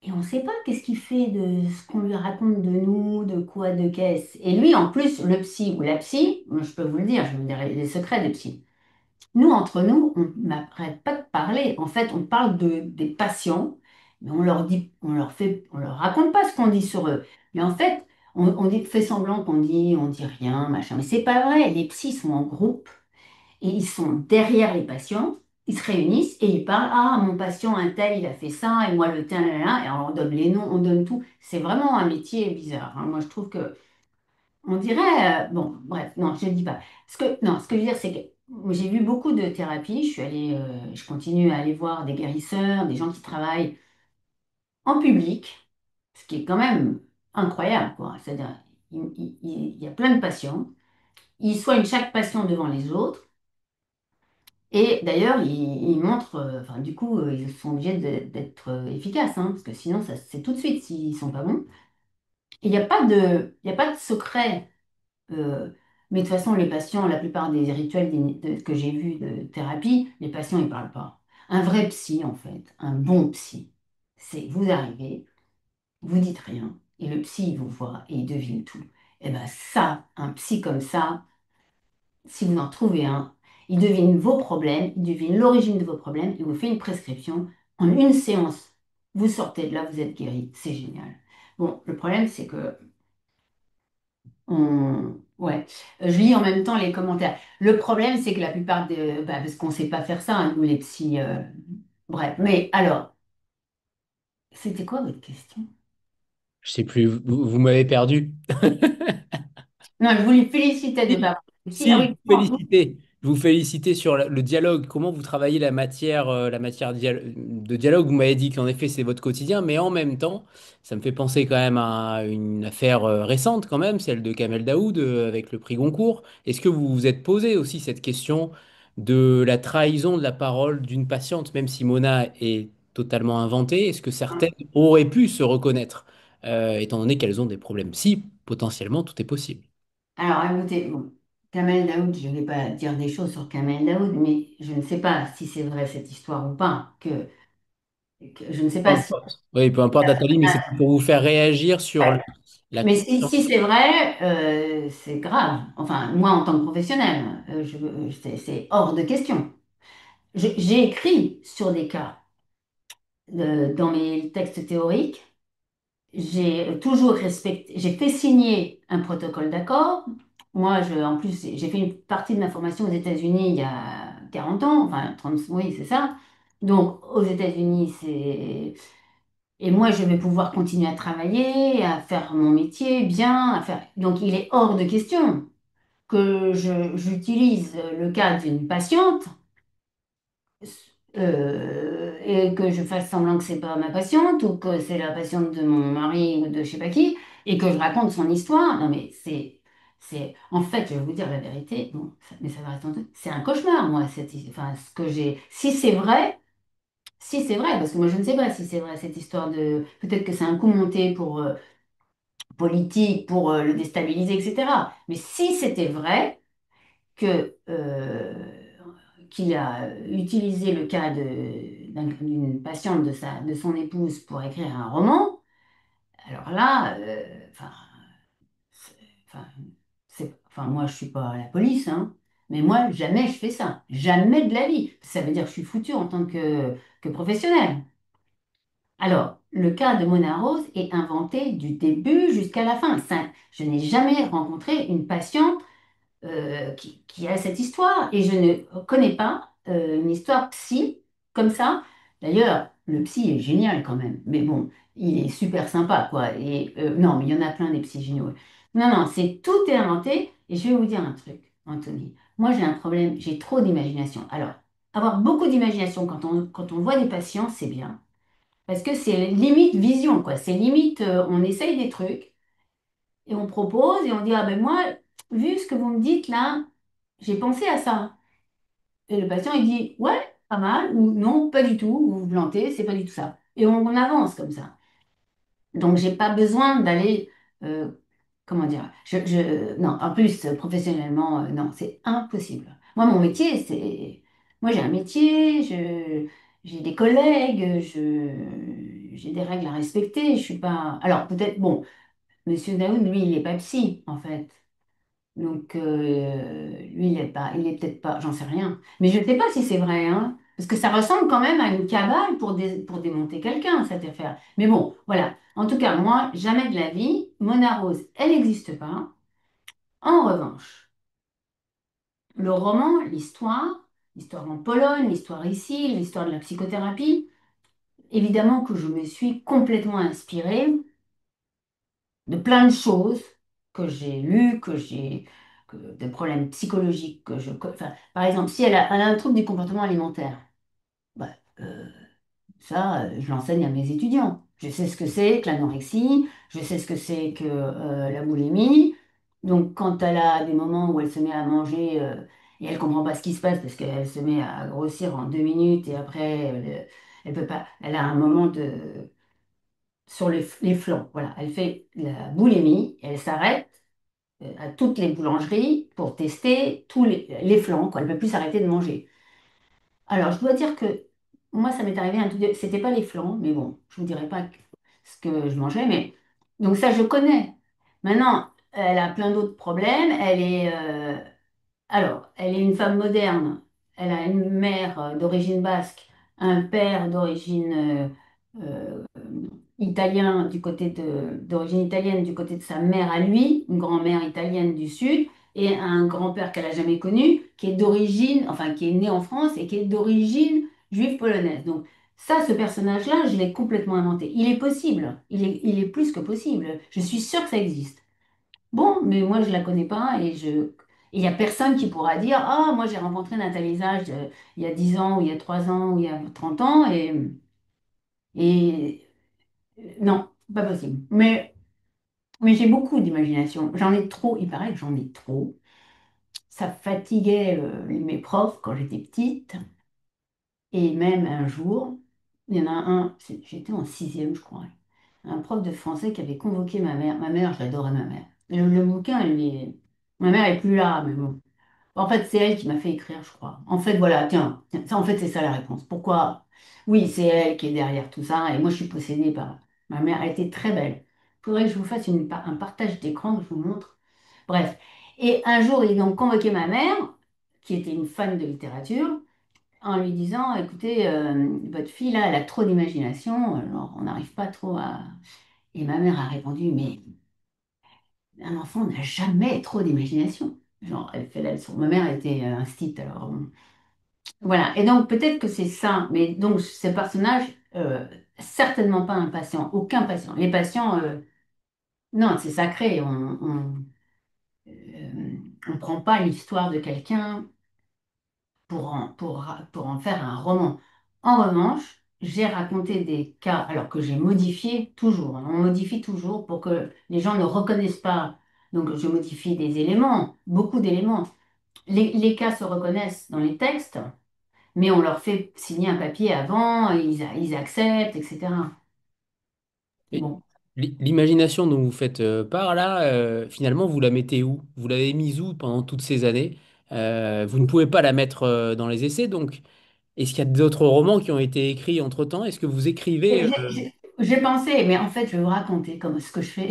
et on ne sait pas qu'est-ce qu'il fait de ce qu'on lui raconte de nous, de quoi, de qu'est-ce. Et lui, en plus, le psy ou la psy, moi, je peux vous le dire, je vais vous dire les secrets des psys. Nous, entre nous, on n'arrête pas de parler. En fait, on parle des patients, mais on leur dit, on leur raconte pas ce qu'on dit sur eux. Mais en fait, on dit, fait semblant on dit rien, machin. Mais c'est pas vrai. Les psys sont en groupe et ils sont derrière les patients, ils se réunissent et ils parlent, ah, mon patient, un tel, il a fait ça, et moi, le tel, là, là, et alors on donne les noms, on donne tout. C'est vraiment un métier bizarre, hein. Moi, je trouve que, on dirait, bon, bref, non, je ne dis pas. Non, ce que je veux dire, c'est que j'ai vu beaucoup de thérapies, je suis allée, je continue à aller voir des guérisseurs, des gens qui travaillent en public, ce qui est quand même incroyable, quoi. C'est-à-dire, il y a plein de patients, ils soignent chaque patient devant les autres. Et d'ailleurs, ils montrent, enfin, du coup, ils sont obligés d'être efficaces, hein, parce que sinon, ça, c'est tout de suite s'ils sont pas bons. Et il y a pas de secret. euh, mais de toute façon, les patients, la plupart des rituels que j'ai vus de thérapie, les patients, ils parlent pas. Un vrai psy, en fait, un bon psy, c'est vous arrivez, vous dites rien, et le psy, il vous voit et il devine tout. Et ben ça, un psy comme ça, si vous en trouvez un, il devine vos problèmes, il devine l'origine de vos problèmes, il vous fait une prescription. En une séance, vous sortez de là, vous êtes guéri. C'est génial. Bon, le problème, c'est que ouais, je lis en même temps les commentaires. Le problème, c'est que la plupart des... parce qu'on ne sait pas faire ça, hein, nous les psys. Bref, mais alors, c'était quoi votre question? Je sais plus, vous m'avez perdu. Non, je voulais féliciter de ne pas avoir de psy. Ah Si, oui, comment vous félicitez sur le dialogue, comment vous travaillez la matière de dialogue. Vous m'avez dit qu'en effet c'est votre quotidien, mais en même temps, ça me fait penser quand même à une affaire récente quand même, celle de Kamel Daoud avec le prix Goncourt. Est-ce que vous vous êtes posé aussi cette question de la trahison de la parole d'une patiente, même si Mona est totalement inventée, est-ce que certaines auraient pu se reconnaître, étant donné qu'elles ont des problèmes? Si, potentiellement, tout est possible. alors, écoutez, bon. Kamel Daoud, je ne vais pas dire des choses sur Kamel Daoud, mais je ne sais pas si c'est vrai cette histoire ou pas. Je ne sais Peu pas si. importe. Oui, peu importe, Nathalie, mais c'était pour vous faire réagir sur Ouais. la Mais question. si c'est vrai, c'est grave. Enfin, moi, en tant que professionnel, c'est hors de question. J'ai écrit sur des cas dans mes textes théoriques. J'ai toujours respecté, j'ai fait signer un protocole d'accord. Moi, en plus, j'ai fait une partie de ma formation aux États-Unis il y a 40 ans, enfin 30, oui, c'est ça. Donc, aux États-Unis, c'est. Et moi, je vais pouvoir continuer à travailler, à faire mon métier bien, à faire. Donc, il est hors de question que j'utilise le cas d'une patiente et que je fasse semblant que c'est pas ma patiente ou que c'est la patiente de mon mari ou de je sais pas qui et que je raconte son histoire. Non, mais en fait, je vais vous dire la vérité, bon, mais ça va rester entre nous. C'est un cauchemar, moi, enfin, ce que j'ai. Si c'est vrai, parce que moi, je ne sais pas si c'est vrai cette histoire de. Peut-être que c'est un coup monté pour politique, pour le déstabiliser, etc. Mais si c'était vrai, que, qu'il a utilisé le cas d'une patiente de son épouse pour écrire un roman, alors là, c'est- enfin, enfin, moi, je suis pas la police, hein, mais moi, jamais je fais ça. Jamais de la vie. Ça veut dire que je suis foutue en tant que professionnelle. Alors, le cas de Mona Rose est inventé du début jusqu'à la fin. Je n'ai jamais rencontré une patiente qui a cette histoire. Et je ne connais pas une histoire psy comme ça. D'ailleurs, le psy est génial quand même. Mais bon, il est super sympa, quoi. Et non, mais il y en a plein des psys géniaux. Non, non, tout est inventé. Et je vais vous dire un truc, Anthony. Moi, j'ai un problème, j'ai trop d'imagination. Alors, avoir beaucoup d'imagination quand on voit des patients, c'est bien. Parce que c'est limite vision, quoi. C'est limite, on essaye des trucs. Et on propose et on dit, ah ben moi, vu ce que vous me dites là, j'ai pensé à ça. Et le patient, il dit, ouais, pas mal, ou non, pas du tout, ou vous vous plantez, c'est pas du tout ça. Et on avance comme ça. Donc, j'ai pas besoin d'aller, euh, comment dire, non, en plus, professionnellement, non, c'est impossible. Moi, mon métier, moi, j'ai un métier, j'ai des collègues, j'ai des règles à respecter, je suis pas, alors peut-être, bon, Monsieur Daoud, lui, il est pas psy, en fait. Donc, lui, il est peut-être pas, j'en sais rien. Mais je ne sais pas si c'est vrai, hein, parce que ça ressemble quand même à une cabale pour démonter quelqu'un, cette affaire. Mais bon, voilà. En tout cas, moi, jamais de la vie, Mona Rose, elle n'existe pas. En revanche, le roman, l'histoire en Pologne, l'histoire ici, l'histoire de la psychothérapie, évidemment que je me suis complètement inspirée de plein de choses que j'ai lues, de problèmes psychologiques enfin, par exemple, si elle a un trouble du comportement alimentaire, bah, euh, ça, je l'enseigne à mes étudiants. Je sais ce que c'est que l'anorexie, je sais ce que c'est que la boulimie. Donc, quand elle a des moments où elle se met à manger et elle comprend pas ce qui se passe parce qu'elle se met à grossir en 2 minutes et après, elle peut pas, elle a un moment sur les flancs. Voilà, elle fait la boulimie, elle s'arrête à toutes les boulangeries pour tester tous les flancs, quoi. Elle ne peut plus s'arrêter de manger. Alors, je dois dire que moi, ça m'est arrivé un tout. C'était pas les flancs, mais bon, je vous dirai pas ce que je mangeais, mais donc ça, je connais. Maintenant, elle a plein d'autres problèmes. Elle est une femme moderne. Elle a une mère d'origine basque, un père euh, italien d'origine italienne du côté de sa mère à lui, une grand-mère italienne du Sud, et un grand-père qu'elle a jamais connu, qui est d'origine, enfin qui est né en France et qui est d'origine juive polonaise. Donc ça, ce personnage-là, je l'ai complètement inventé. Il est possible, il est plus que possible. Je suis sûre que ça existe. Bon, mais moi, je la connais pas il y a personne qui pourra dire, ah, moi, j'ai rencontré Nathalie Sage il y a 10 ans, ou il y a 3 ans, ou il y a 30 ans, et non, pas possible. Mais j'ai beaucoup d'imagination. J'en ai trop, il paraît que j'en ai trop. Ça fatiguait mes profs quand j'étais petite. Et même un jour, il y en a un, j'étais en sixième, je crois, un prof de français qui avait convoqué ma mère. Ma mère, j'adorais ma mère. Le bouquin, ma mère est plus là, mais bon. En fait, c'est elle qui m'a fait écrire, je crois. En fait, voilà, tiens, ça, en fait, c'est ça la réponse. Pourquoi? Oui, c'est elle qui est derrière tout ça, et moi, je suis possédée par ma mère. Elle était très belle. Il faudrait que je vous fasse un partage d'écran, que je vous montre. Bref. Et un jour, ils ont convoqué ma mère, qui était une fan de littérature, en lui disant, écoutez, votre fille, là, elle a trop d'imagination, alors on n'arrive pas trop à... Et ma mère a répondu, mais un enfant n'a jamais trop d'imagination. Genre, elle fait la leçon. Ma mère était instite, alors voilà. Et donc, peut-être que c'est ça. Mais donc, ce personnage, certainement pas un patient, aucun patient. Les patients, non, c'est sacré. On prend pas l'histoire de quelqu'un pour en faire un roman. En revanche, j'ai raconté des cas, alors que j'ai modifié toujours, hein. On modifie toujours pour que les gens ne reconnaissent pas. Donc, je modifie des éléments, beaucoup d'éléments. Les cas se reconnaissent dans les textes, mais on leur fait signer un papier avant, ils acceptent, etc. Et Bon. l'imagination dont vous faites part là, finalement, vous la mettez où? Vous l'avez mise où pendant toutes ces années? Vous ne pouvez pas la mettre dans les essais, donc est-ce qu'il y a d'autres romans qui ont été écrits entre-temps? Est-ce que vous écrivez J'ai pensé, mais en fait, je vais vous raconter comme ce que je fais.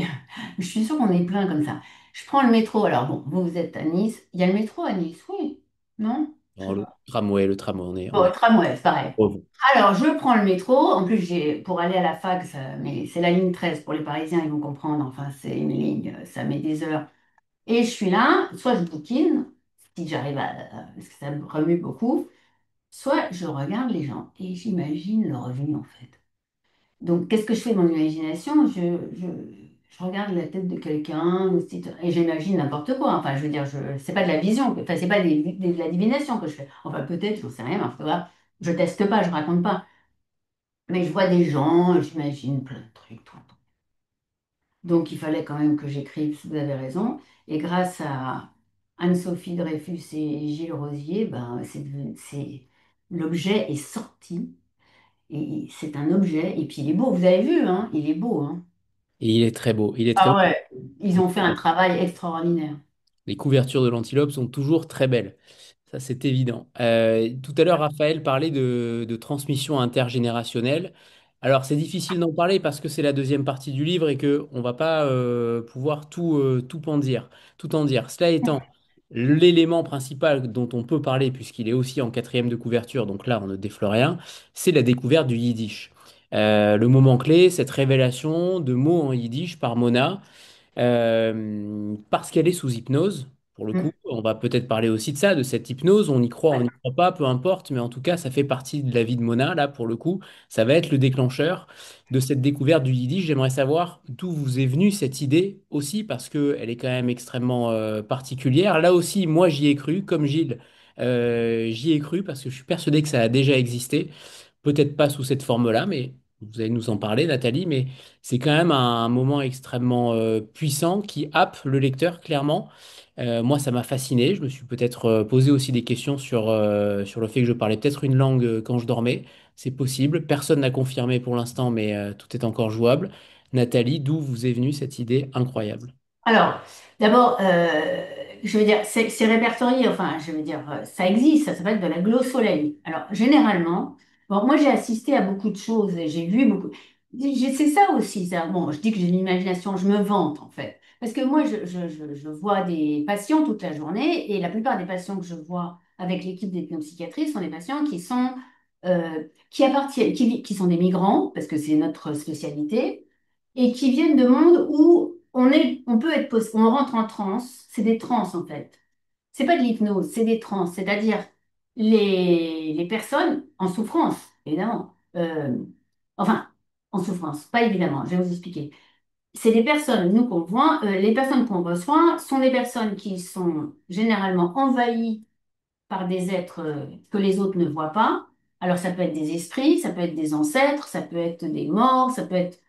Je suis sûre qu'on est plein comme ça. Je prends le métro. Alors, bon, vous êtes à Nice. Il y a le métro à Nice, oui. Non? Je dans sais pas. le tramway, Bon, le tramway, c'est pareil. oh, Alors, je prends le métro. En plus, pour aller à la fac, mais c'est la ligne 13. Pour les Parisiens, ils vont comprendre. Enfin, c'est une ligne, ça met des heures. Et je suis là, soit je bouquine, si j'arrive parce que ça me remue beaucoup, soit je regarde les gens et j'imagine leur vie, en fait. Donc, qu'est-ce que je fais de mon imagination? Je regarde la tête de quelqu'un et j'imagine n'importe quoi. Enfin, je veux dire, c'est pas de la vision, enfin, c'est pas de la divination que je fais. Enfin, peut-être, j'en sais rien, mais voilà, je teste pas, je raconte pas. Mais je vois des gens, j'imagine plein de trucs tout le temps. Donc, il fallait quand même que j'écrive, vous avez raison. Et grâce à Anne-Sophie Dreyfus et Gilles Rosier, ben, l'objet est sorti. Et c'est un objet. Et puis, il est beau, vous avez vu, hein? Il est beau, hein? et il est très beau. Il est très Ah beau. ouais, ils ont fait un travail extraordinaire. Les couvertures de l'Antilope sont toujours très belles. Ça, c'est évident. Tout à l'heure, Raphaël parlait de transmission intergénérationnelle. Alors, c'est difficile d'en parler parce que c'est la deuxième partie du livre et que on va pas pouvoir tout en dire. Cela étant, l'élément principal dont on peut parler, puisqu'il est aussi en quatrième de couverture, donc là, on ne défle rien, c'est la découverte du yiddish. Le moment clé, cette révélation de mots en yiddish par Mona. Parce qu'elle est sous hypnose, pour le coup. Mm. On va peut-être parler aussi de ça, de cette hypnose. On y croit, on Ouais. n'y croit pas, peu importe, mais en tout cas, ça fait partie de la vie de Mona, là, pour le coup. Ça va être le déclencheur de cette découverte du yiddish. J'aimerais savoir d'où vous est venue cette idée aussi, parce qu'elle est quand même extrêmement particulière. Là aussi, moi, j'y ai cru, comme Gilles, j'y ai cru, parce que je suis persuadé que ça a déjà existé. Peut-être pas sous cette forme-là, mais vous allez nous en parler, Nathalie, mais c'est quand même un moment extrêmement puissant qui happe le lecteur, clairement. Moi, ça m'a fasciné. Je me suis peut-être posé aussi des questions sur le fait que je parlais peut-être une langue quand je dormais. C'est possible. Personne n'a confirmé pour l'instant, mais tout est encore jouable. Nathalie, d'où vous est venue cette idée incroyable? Alors, d'abord, je veux dire, c'est répertorié, enfin, je veux dire, ça existe, ça s'appelle de la glossolalie. Alors, généralement, bon, moi j'ai assisté à beaucoup de choses, et j'ai vu beaucoup. C'est ça aussi, ça. Bon, je dis que j'ai une imagination, je me vante en fait. Parce que moi, je vois des patients toute la journée, et la plupart des patients que je vois avec l'équipe d'ethnopsychiatrie sont des patients qui appartiennent, qui sont des migrants, parce que c'est notre spécialité et qui viennent de mondes où on rentre en transe, c'est des transes en fait. C'est pas de l'hypnose, c'est des transes, c'est-à-dire les personnes en souffrance, évidemment. Enfin, en souffrance, pas évidemment, je vais vous expliquer. C'est des personnes, nous qu'on voit, les personnes qu'on reçoit sont des personnes qui sont généralement envahies par des êtres que les autres ne voient pas. Alors ça peut être des esprits, ça peut être des ancêtres, ça peut être des morts, ça peut être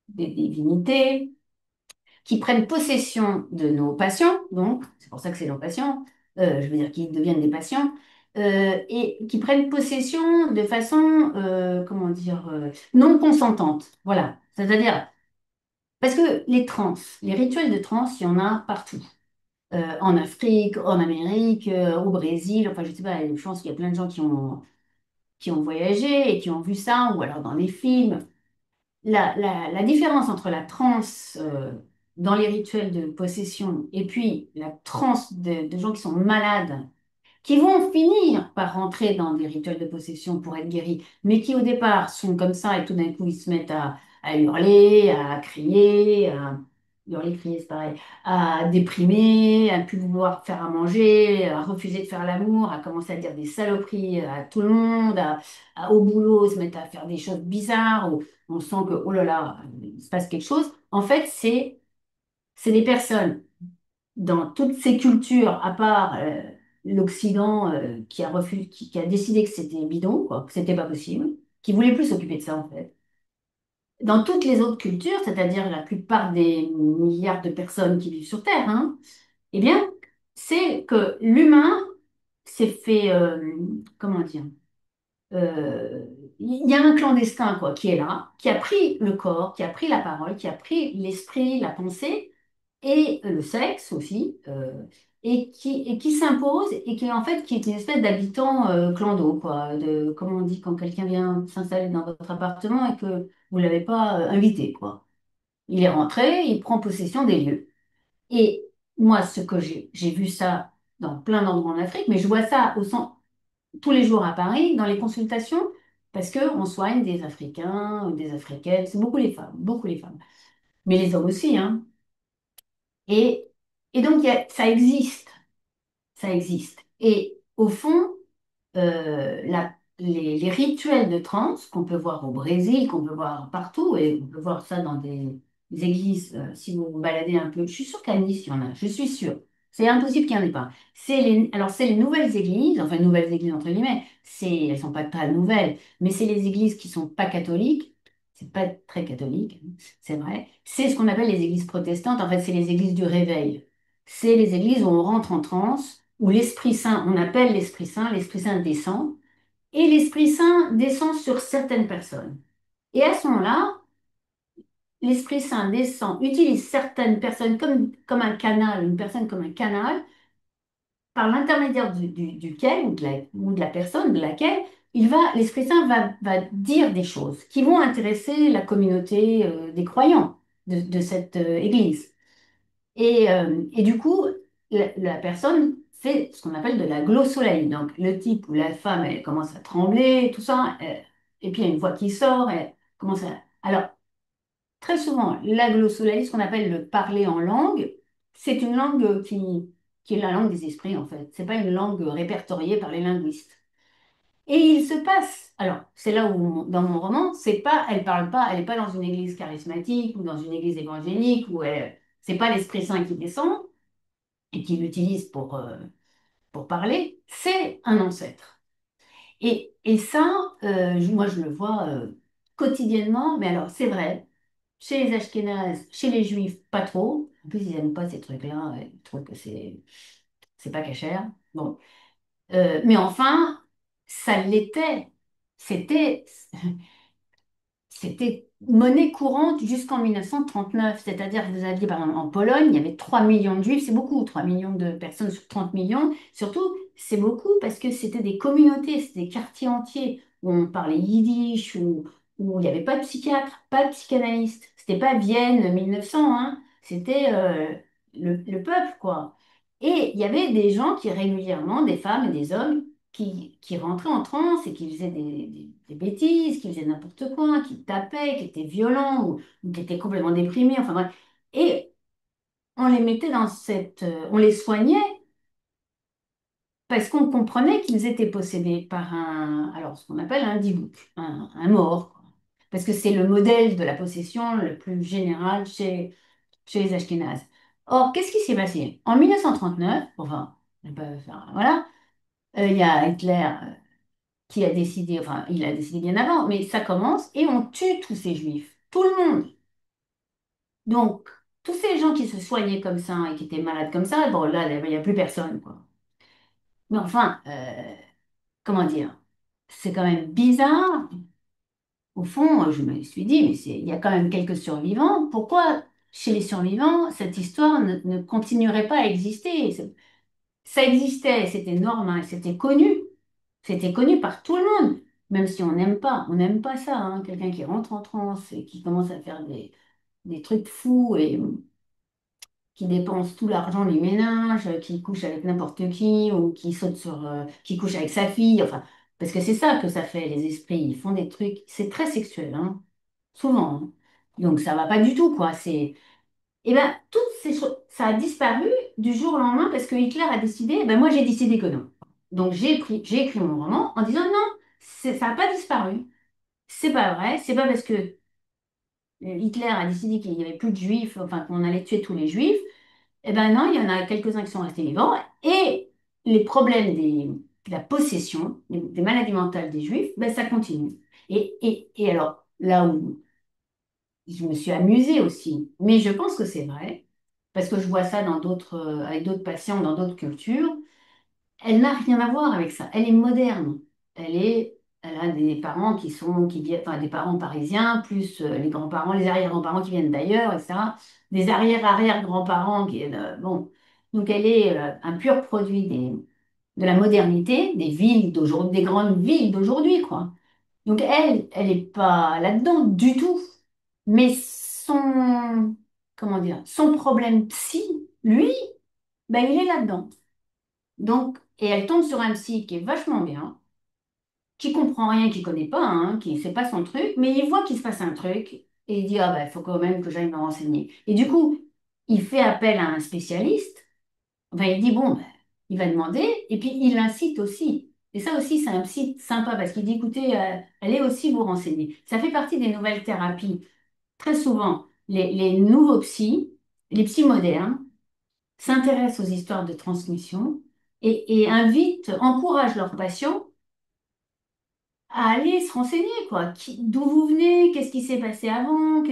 des divinités qui prennent possession de nos patients, donc c'est pour ça que c'est nos patients, je veux dire qui deviennent des patients, et qui prennent possession de façon, comment dire, non consentante. Voilà, c'est-à-dire, parce que les trans, les rituels de trans, il y en a partout. en Afrique, en Amérique, au Brésil. Enfin, je sais pas, je pense qu'il y a plein de gens qui ont voyagé et qui ont vu ça, ou alors dans les films. La différence entre la transe dans les rituels de possession et puis la transe de gens qui sont malades qui vont finir par rentrer dans des rituels de possession pour être guéris, mais qui au départ sont comme ça et tout d'un coup ils se mettent à hurler, à crier, à hurler, crier, c'est pareil, à déprimer, à plus vouloir faire à manger, à refuser de faire l'amour, à commencer à dire des saloperies à tout le monde, au boulot, se mettre à faire des choses bizarres, où on sent que, oh là là, il se passe quelque chose. En fait, c'est des personnes dans toutes ces cultures, à part l'Occident qui a qui a décidé que c'était bidon, quoi, que c'était pas possible, qui voulait plus s'occuper de ça en fait. Dans toutes les autres cultures, c'est-à-dire la plupart des milliards de personnes qui vivent sur Terre, hein, eh bien, c'est que l'humain s'est fait, comment dire, euh, il y a un clandestin quoi, qui est là, qui a pris le corps, qui a pris la parole, qui a pris l'esprit, la pensée et le sexe aussi, et qui s'impose et qui en fait qui est une espèce d'habitant clando, quoi, de, comment on dit quand quelqu'un vient s'installer dans votre appartement et que vous l'avez pas invité, quoi. Il est rentré, il prend possession des lieux. Et moi, ce que j'ai vu ça dans plein d'endroits en Afrique, mais je vois ça tous les jours à Paris, dans les consultations, parce qu'on soigne des Africains, des Africaines, c'est beaucoup les femmes, mais les hommes aussi, hein. Et, et donc, ça existe, ça existe. Et au fond, les rituels de transe qu'on peut voir au Brésil, qu'on peut voir partout, et on peut voir ça dans des églises, si vous vous baladez un peu, je suis sûre qu'à Nice, il y en a, je suis sûre. C'est impossible qu'il n'y en ait pas. Alors, c'est les nouvelles églises, enfin, nouvelles églises entre guillemets, elles sont pas très nouvelles, mais c'est les églises qui sont pas catholiques, c'est pas très catholique, hein, c'est vrai. C'est ce qu'on appelle les églises protestantes, en fait, c'est les églises du réveil. C'est les églises où on rentre en transe, où l'Esprit Saint, on appelle l'Esprit Saint descend, et l'Esprit Saint descend sur certaines personnes. Et à ce moment-là, l'Esprit Saint descend, utilise certaines personnes comme un canal, une personne comme un canal, par l'intermédiaire duquel, ou de la personne de laquelle, l'Esprit Saint va dire des choses qui vont intéresser la communauté des croyants de cette église. Et du coup, la personne fait ce qu'on appelle de la glossolalie. Donc, le type ou la femme, elle commence à trembler, tout ça. Et puis, il y a une voix qui sort. Elle commence à... Alors, très souvent, la glossolalie, ce qu'on appelle le parler en langue, c'est une langue qui est la langue des esprits, en fait. C'est pas une langue répertoriée par les linguistes. Et il se passe, alors c'est là où dans mon roman, c'est pas, elle parle pas, elle est pas dans une église charismatique ou dans une église évangélique où c'est pas l'Esprit Saint qui descend, et qu'il utilise pour parler, c'est un ancêtre. Et ça, moi, je le vois quotidiennement, mais alors, c'est vrai, chez les Ashkénazes, chez les Juifs, pas trop. En plus, ils n'aiment pas ces trucs-là, ils trouvent que c'est pas cachère. Bon. Mais enfin, ça l'était. C'était, C'était monnaie courante jusqu'en 1939. C'est-à-dire que vous aviez, par exemple, en Pologne, il y avait 3 millions de juifs, c'est beaucoup, 3 millions de personnes sur 30 millions. Surtout, c'est beaucoup parce que c'était des communautés, c'était des quartiers entiers où on parlait yiddish, où il n'y avait pas de psychiatre, pas de psychanalyste. C'était pas Vienne 1900, hein. C'était le peuple, quoi. Et il y avait des gens qui régulièrement, des femmes et des hommes, qui rentraient en transe et qui faisaient des bêtises, qui faisaient n'importe quoi, qui tapaient, qui étaient violents ou qui étaient complètement déprimés, enfin bref. Et on les mettait dans on les soignait parce qu'on comprenait qu'ils étaient possédés par alors ce qu'on appelle un dibouk, un mort, quoi. Parce que c'est le modèle de la possession le plus général chez les Ashkénazes. Or, qu'est-ce qui s'est passé? En 1939, enfin, voilà, il y a Hitler qui a décidé, enfin, il a décidé bien avant, mais ça commence et on tue tous ces juifs, tout le monde. Donc, tous ces gens qui se soignaient comme ça et qui étaient malades comme ça, bon, là, il n'y a plus personne, quoi. Mais enfin, comment dire, c'est quand même bizarre. Au fond, je me suis dit, mais il y a quand même quelques survivants. Pourquoi? chez les survivants, cette histoire ne continuerait pas à exister. Ça existait, c'était normal, c'était connu. C'était connu par tout le monde, même si on n'aime pas ça, hein. Quelqu'un qui rentre en transe et qui commence à faire des trucs fous et qui dépense tout l'argent du ménage, qui couche avec n'importe qui ou qui saute sur, qui couche avec sa fille, enfin, parce que c'est ça que ça fait, les esprits, ils font des trucs, c'est très sexuel, hein, souvent, hein. Donc ça va pas du tout, quoi. Et ben toutes ces choses, ça a disparu du jour au lendemain parce que Hitler a décidé, eh ben moi j'ai décidé que non. Donc j'ai écrit mon roman en disant non, ça n'a pas disparu. C'est pas vrai, c'est pas parce que Hitler a décidé qu'il n'y avait plus de juifs, enfin qu'on allait tuer tous les juifs. Eh ben non, il y en a quelques-uns qui sont restés vivants. Et les problèmes de la possession, des maladies mentales des juifs, ben ça continue. Et alors, là où je me suis amusée aussi, mais je pense que c'est vrai, parce que je vois ça dans d'autres, avec d'autres patients, dans d'autres cultures, elle n'a rien à voir avec ça. Elle est moderne. Elle a des parents qui viennent, enfin des parents parisiens, plus les grands-parents, les arrière-grands-parents qui viennent d'ailleurs, etc. Des arrière-arrière-grands-parents qui viennent, bon. Donc elle est un pur produit de la modernité, des villes d'aujourd'hui, des grandes villes d'aujourd'hui, quoi. Donc elle n'est pas là-dedans du tout. Mais comment dire, son problème psy, lui, ben il est là-dedans. Donc, et elle tombe sur un psy qui est vachement bien, qui comprend rien, qui connaît pas, hein, qui sait pas son truc, mais il voit qu'il se passe un truc et il dit, ah ben, il faut quand même que j'aille me renseigner. Et du coup, il fait appel à un spécialiste. Enfin, il dit, bon, ben, il va demander, et puis il incite aussi. Et ça aussi, c'est un psy sympa parce qu'il dit, écoutez, allez aussi vous renseigner. Ça fait partie des nouvelles thérapies. Très souvent, les nouveaux psys, les psys modernes, s'intéressent aux histoires de transmission et invitent, encouragent leurs patients à aller se renseigner, quoi. D'où vous venez, qu'est-ce qui s'est passé avant,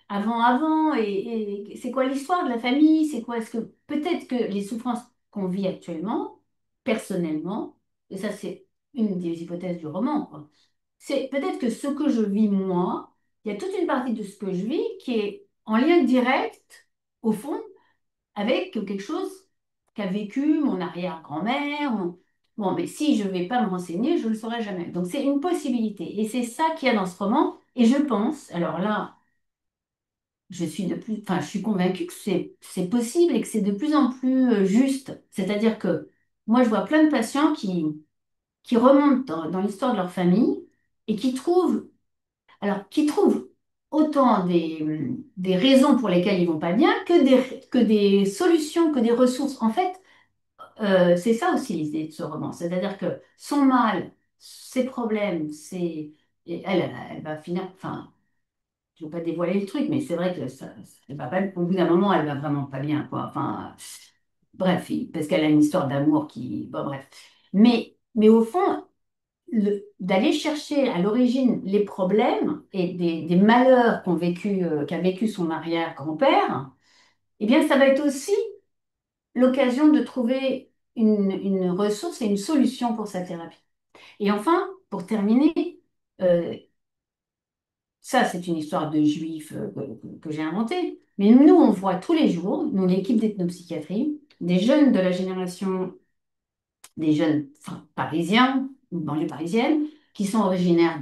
avant, et c'est quoi l'histoire de la famille, c'est quoi, est-ce que peut-être que les souffrances qu'on vit actuellement, personnellement, et ça c'est une des hypothèses du roman, quoi, c'est peut-être que ce que je vis moi, il y a toute une partie de ce que je vis qui est en lien direct, au fond, avec quelque chose qu'a vécu mon arrière-grand-mère. Bon, mais si je ne vais pas me renseigner, je ne le saurai jamais. Donc c'est une possibilité. Et c'est ça qu'il y a dans ce roman. Et je pense, alors là, enfin, je suis convaincue que c'est possible et que c'est de plus en plus juste. C'est-à-dire que moi, je vois plein de patients qui remontent dans l'histoire de leur famille et qui trouvent autant des raisons pour lesquelles ils vont pas bien que des solutions, que des ressources. En fait, c'est ça aussi l'idée de ce roman. C'est-à-dire que son mal, ses problèmes, et elle va finir. Enfin, je ne veux pas dévoiler le truc, mais c'est vrai que elle va pas, au bout d'un moment, elle va vraiment pas bien, quoi. Enfin, bref, parce qu'elle a une histoire d'amour qui. Bon, bref. Mais au fond, d'aller chercher à l'origine les problèmes et des malheurs qu'a vécu son arrière-grand-père, eh bien, ça va être aussi l'occasion de trouver une ressource et une solution pour sa thérapie. Et enfin, pour terminer, euh, ça, c'est une histoire de juifs que j'ai inventée. Mais nous, on voit tous les jours, nous, l'équipe d'ethnopsychiatrie, des jeunes de la génération des jeunes enfin, parisiens, ou banlieue parisienne, qui sont originaires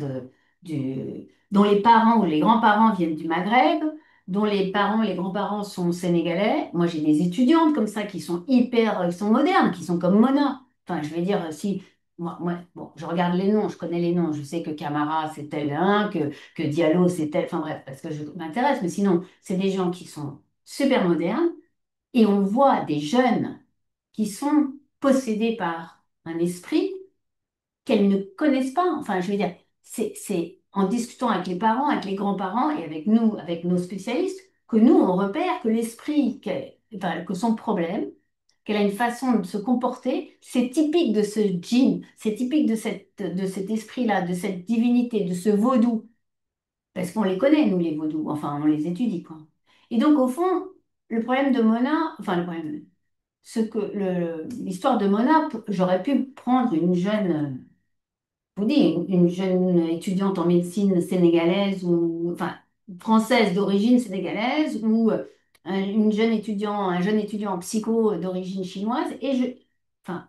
dont les parents ou les grands-parents viennent du Maghreb, dont les parents et les grands-parents sont sénégalais. Moi, j'ai des étudiantes comme ça qui sont qui sont modernes, qui sont comme Mona. Enfin, je vais dire, si, bon, je regarde les noms, je connais les noms, je sais que Camara, c'est tel un, que Diallo, c'est tel, enfin bref, parce que je m'intéresse, mais sinon, c'est des gens qui sont super modernes, et on voit des jeunes qui sont possédées par un esprit qu'elles ne connaissent pas. Enfin, je veux dire, c'est en discutant avec les parents, avec les grands-parents et avec nous, avec nos spécialistes, que nous, on repère que l'esprit, enfin, que son problème, qu'elle a une façon de se comporter, c'est typique de ce djinn, c'est typique de cet esprit-là, de cette divinité, de ce vaudou. Parce qu'on les connaît, nous, les vaudous. Enfin, on les étudie, quoi. Et donc, au fond, le problème de Mona, enfin, le problème, l'histoire de Mona, j'aurais pu prendre une jeune, je vous dis, une jeune étudiante en médecine sénégalaise ou, enfin, française d'origine sénégalaise ou un jeune étudiant en psycho d'origine chinoise enfin,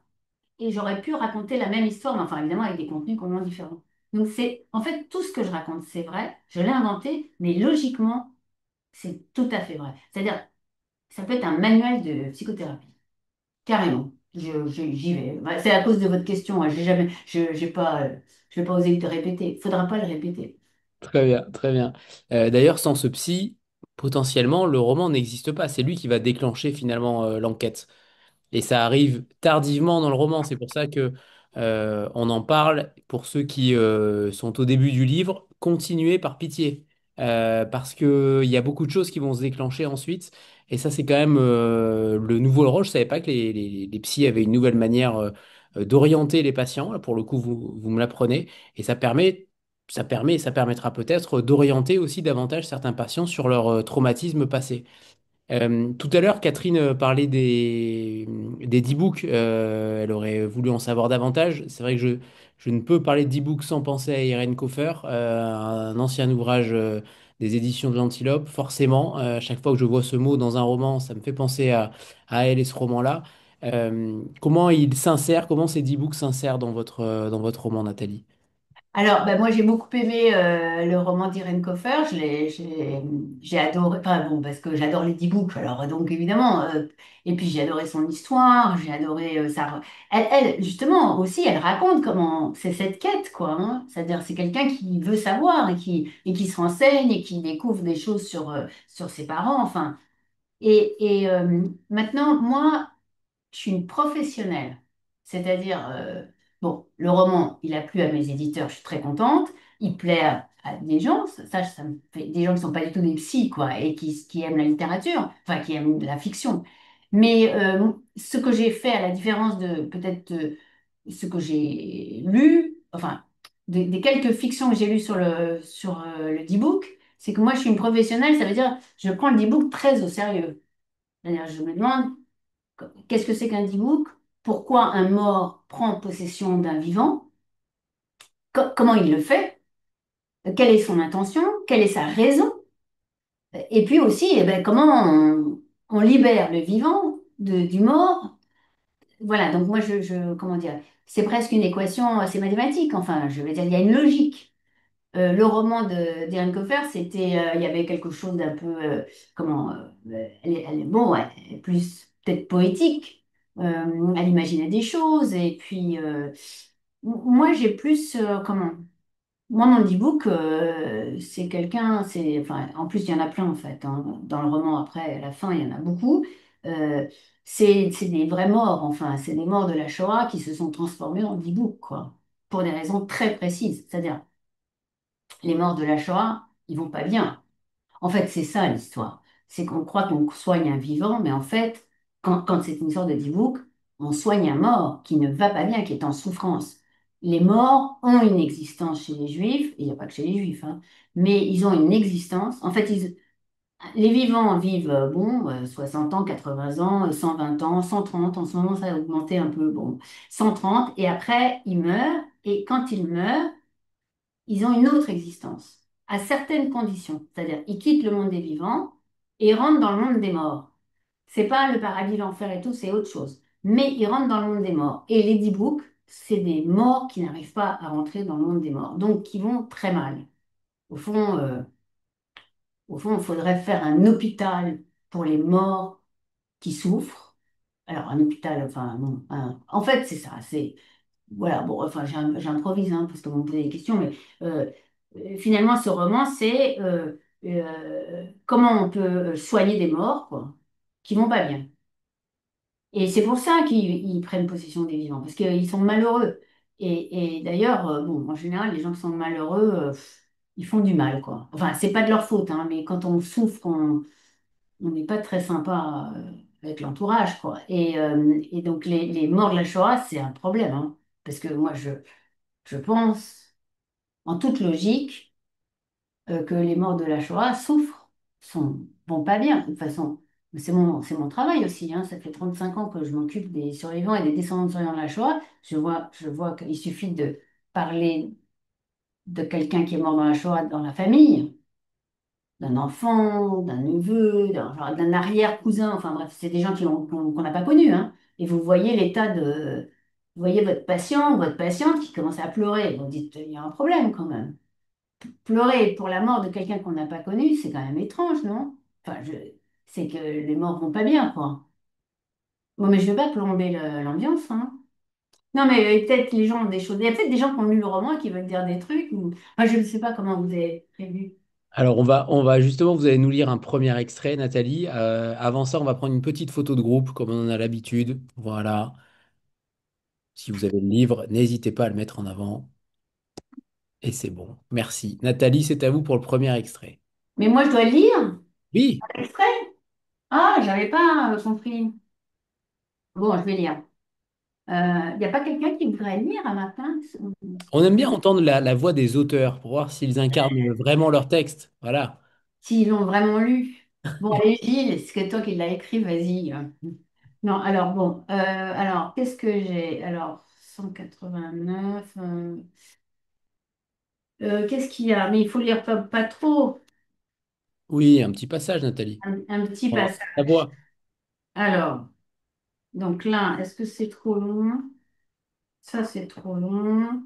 et j'aurais pu raconter la même histoire, mais enfin évidemment avec des contenus complètement différents. Donc c'est, en fait, tout ce que je raconte, c'est vrai, je l'ai inventé, mais logiquement, c'est tout à fait vrai. C'est-à-dire, ça peut être un manuel de psychothérapie, carrément. J'y vais. Bah, c'est à cause de votre question, hein. J'ai jamais, je vais pas oser le répéter. Faudra pas le répéter. Très bien, très bien. D'ailleurs, sans ce psy, potentiellement, le roman n'existe pas. C'est lui qui va déclencher finalement l'enquête. Et ça arrive tardivement dans le roman. C'est pour ça que on en parle. Pour ceux qui sont au début du livre, continuez par pitié. Parce que il y a beaucoup de choses qui vont se déclencher ensuite. Et ça, c'est quand même le nouveau rôle. Je savais pas que les psys avaient une nouvelle manière d'orienter les patients. Là, pour le coup, vous me l'apprenez. Et ça permettra peut-être d'orienter aussi davantage certains patients sur leur traumatisme passé. Tout à l'heure, Catherine parlait des e-books. Elle aurait voulu en savoir davantage. C'est vrai que je ne peux parler d'e-books sans penser à Irene Koffer, un ancien ouvrage des éditions de l'Antilope. Forcément, chaque fois que je vois ce mot dans un roman, ça me fait penser à elle et ce roman-là. Comment il s'insère, comment ces e-books s'insèrent dans votre roman, Nathalie? Alors, ben, moi, j'ai beaucoup aimé le roman d'Irene Koffer. J'ai adoré, enfin bon, parce que j'adore les e-books. Alors, donc, évidemment, et puis j'ai adoré son histoire, j'ai adoré justement, aussi, elle raconte comment c'est cette quête, quoi, hein. C'est-à-dire, c'est quelqu'un qui veut savoir et qui se renseigne et qui découvre des choses sur ses parents, enfin. Maintenant, moi, je suis une professionnelle. C'est-à-dire, bon, le roman, il a plu à mes éditeurs, je suis très contente. Il plaît à des gens, ça me fait des gens qui sont pas du tout des psys, quoi, et qui aiment la littérature, enfin, qui aiment la fiction. Mais ce que j'ai fait, à la différence de peut-être ce que j'ai lu, enfin, des quelques fictions que j'ai lues sur le e-book, c'est que moi, je suis une professionnelle, ça veut dire, je prends le e-book très au sérieux. C'est-à-dire, je me demande, qu'est-ce que c'est qu'un e-book? Pourquoi un mort prend possession d'un vivant? Comment il le fait? Quelle est son intention? Quelle est sa raison? Et puis aussi, eh ben, comment on libère le vivant du mort? Voilà, donc moi, comment dire, c'est presque une équation assez mathématique. Enfin, je vais dire, il y a une logique. Le roman d'Erin Coffer, il y avait quelque chose d'un peu, comment, bon, ouais, elle est plus peut-être poétique. Elle imaginait des choses et puis moi j'ai plus, comment, moi mon e-book, enfin, en plus il y en a plein en fait, hein. Dans le roman après, à la fin il y en a beaucoup. Euh, c'est des vrais morts, enfin, c'est des morts de la Shoah qui se sont transformés en e-book, quoi, pour des raisons très précises. C'est-à-dire les morts de la Shoah, ils vont pas bien. En fait, c'est ça l'histoire. C'est qu'on croit qu'on soigne un vivant, mais en fait, quand c'est une sorte de dibouk, on soigne un mort qui ne va pas bien, qui est en souffrance. Les morts ont une existence chez les juifs, et il n'y a pas que chez les juifs, hein, mais ils ont une existence. En fait, les vivants vivent, bon, 60 ans, 80 ans, 120 ans, 130. En ce moment, ça a augmenté un peu, bon, 130, et après, ils meurent, et quand ils meurent, ils ont une autre existence, à certaines conditions. C'est-à-dire, ils quittent le monde des vivants et rentrent dans le monde des morts. C'est pas le paradis, l'enfer et tout, c'est autre chose. Mais ils rentrent dans le monde des morts. Et les dix books, c'est des morts qui n'arrivent pas à rentrer dans le monde des morts, donc qui vont très mal. Au fond, euh, Au fond, il faudrait faire un hôpital pour les morts qui souffrent. Alors, un hôpital, enfin, non, en fait, c'est ça. Voilà, bon, enfin, j'improvise, hein, parce que vous me posez des questions, mais finalement, ce roman, c'est comment on peut soigner des morts, quoi, qui vont pas bien. Et c'est pour ça qu'ils prennent possession des vivants, parce qu'ils sont malheureux. Et d'ailleurs, bon, en général, les gens qui sont malheureux, ils font du mal, quoi. Enfin, c'est pas de leur faute, hein, mais quand on souffre, on n'est pas très sympa avec l'entourage, quoi. Et donc, les morts de la Shoah, c'est un problème, hein, parce que moi, je pense, en toute logique, que les morts de la Shoah souffrent, vont pas bien, de toute façon. Mais c'est mon travail aussi, hein. Ça fait 35 ans que je m'occupe des survivants et des descendants de survivants de la Shoah. Je vois qu'il suffit de parler de quelqu'un qui est mort dans la Shoah dans la famille. d'un enfant, d'un neveu, d'un arrière-cousin, enfin bref, c'est des gens qu'on n'a pas connus, hein. Et vous voyez vous voyez votre patient ou votre patiente qui commence à pleurer. Vous dites, il y a un problème quand même. Pleurer pour la mort de quelqu'un qu'on n'a pas connu, c'est quand même étrange, non? Enfin, c'est que les morts vont pas bien, quoi. Bon, mais je veux pas plomber l'ambiance, hein. Non, mais peut-être les gens ont des choses. Il y a peut-être des gens qui ont lu le roman et qui veulent dire des trucs. Enfin, je ne sais pas comment vous avez prévu. Alors, on va justement, vous allez nous lire un premier extrait, Nathalie. Avant ça, on va prendre une petite photo de groupe, comme on en a l'habitude. Voilà. Si vous avez le livre, n'hésitez pas à le mettre en avant. Et c'est bon. Merci. Nathalie, c'est à vous pour le premier extrait. Mais moi, je dois lire Oui, l'extrait? Ah, j'avais pas compris. Bon, je vais lire. Il n'y a pas quelqu'un qui voudrait lire un matin? on aime bien entendre la voix des auteurs pour voir s'ils incarnent vraiment leur texte. Voilà. S'ils l'ont vraiment lu. Bon, allez, Gilles, c'est toi qui l'as écrit, vas-y. Non, alors bon, alors qu'est-ce que j'ai? Alors, 189. Qu'est-ce qu'il y a? Mais il faut lire pas trop. Oui, un petit passage, Nathalie. Un petit On va la passage. voix. Alors, donc là, est-ce que c'est trop long? Ça, c'est trop long.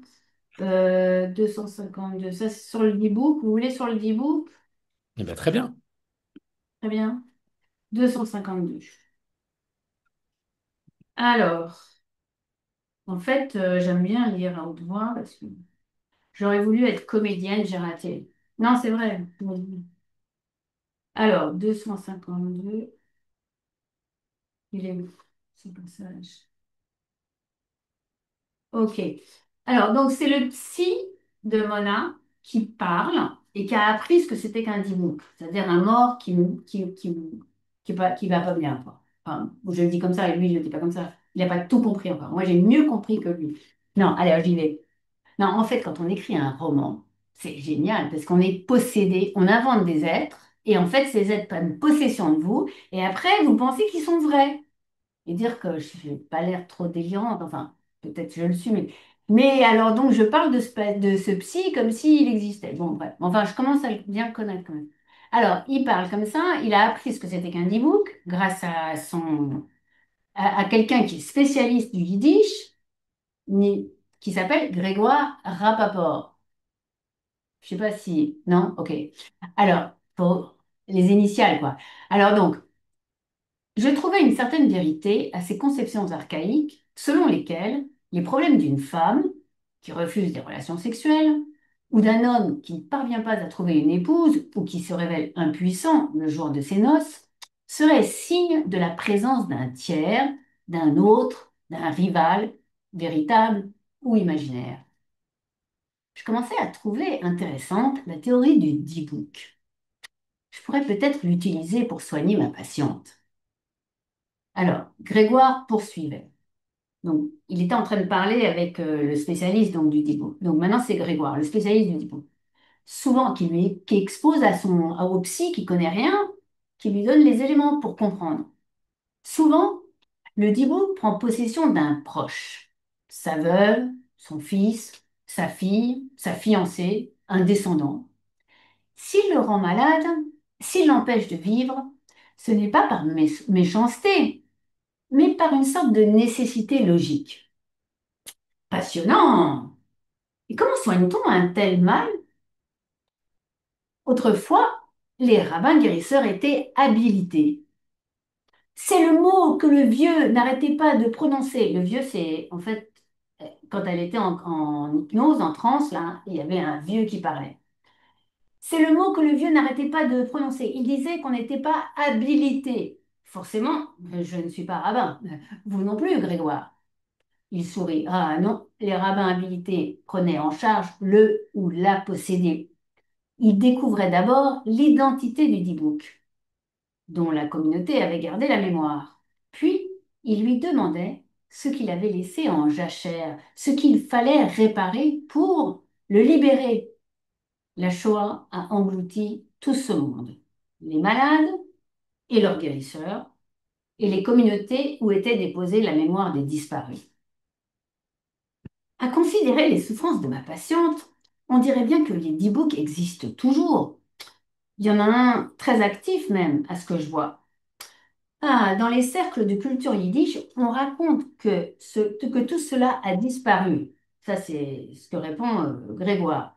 252. Ça, c'est sur le e-book. Vous voulez sur le e-book? Eh bien, très bien. Très bien. 252. Alors, en fait, j'aime bien lire à haute voix parce que j'aurais voulu être comédienne, j'ai raté. Non, c'est vrai. Alors, 252. Il est où ce passage? Ok. Alors, donc, c'est le psy de Mona qui parle et qui a appris ce que c'était qu'un dimouk, c'est-à-dire un mort qui va pas bien, quoi. Enfin, je le dis comme ça et lui, je le dis pas comme ça. Il n'a pas tout compris encore. Moi, j'ai mieux compris que lui. Non, allez, j'y vais. Non, en fait, quand on écrit un roman, c'est génial parce qu'on est possédé, on invente des êtres et en fait, ces êtres prennent possession de vous et après, vous pensez qu'ils sont vrais et dire que je n'ai pas l'air trop délirante, enfin, peut-être je le suis, mais alors donc je parle de ce psy comme s'il existait. Bon, bref, enfin, je commence à bien le connaître quand même. Alors, il parle comme ça, il a appris ce que c'était qu'un e-book grâce à quelqu'un qui est spécialiste du yiddish, qui s'appelle Grégoire Rapaport. Je sais pas si... Non? Ok. Alors, pour les initiales, quoi. Alors donc, je trouvais une certaine vérité à ces conceptions archaïques selon lesquelles les problèmes d'une femme qui refuse des relations sexuelles ou d'un homme qui ne parvient pas à trouver une épouse ou qui se révèle impuissant le jour de ses noces seraient signe de la présence d'un tiers, d'un autre, d'un rival, véritable ou imaginaire. Je commençais à trouver intéressante la théorie du D-Book. Je pourrais peut-être l'utiliser pour soigner ma patiente. Alors, Grégoire poursuivait. Donc, il était en train de parler avec le spécialiste donc, du Dippo. Donc, maintenant, c'est Grégoire, le spécialiste du Dippo. Souvent, qui expose au psy qui connaît rien, qui lui donne les éléments pour comprendre. Souvent, le Dippo prend possession d'un proche. Sa veuve, son fils, sa fille, sa fiancée, un descendant. S'il le rend malade, s'il l'empêche de vivre, ce n'est pas par méchanceté, mais par une sorte de nécessité logique. Passionnant! Et comment soigne-t-on un tel mal? Autrefois, les rabbins guérisseurs étaient habilités. C'est le mot que le vieux n'arrêtait pas de prononcer. Le vieux, c'est en fait, quand elle était en hypnose, en transe, là, il y avait un vieux qui parlait. C'est le mot que le vieux n'arrêtait pas de prononcer. Il disait qu'on n'était pas habilité. Forcément, je ne suis pas rabbin. Vous non plus, Grégoire. Il sourit. Ah non, les rabbins habilités prenaient en charge le ou la possédée. Ils découvraient d'abord l'identité du Dibouk, dont la communauté avait gardé la mémoire. Puis, ils lui demandaient ce qu'il avait laissé en jachère, ce qu'il fallait réparer pour le libérer. La Shoah a englouti tout ce monde, les malades et leurs guérisseurs, et les communautés où était déposée la mémoire des disparus. À considérer les souffrances de ma patiente, on dirait bien que les D-books existent toujours. Il y en a un très actif même, à ce que je vois. Ah, dans les cercles de culture yiddish, on raconte que tout cela a disparu. Ça, c'est ce que répond Grégoire.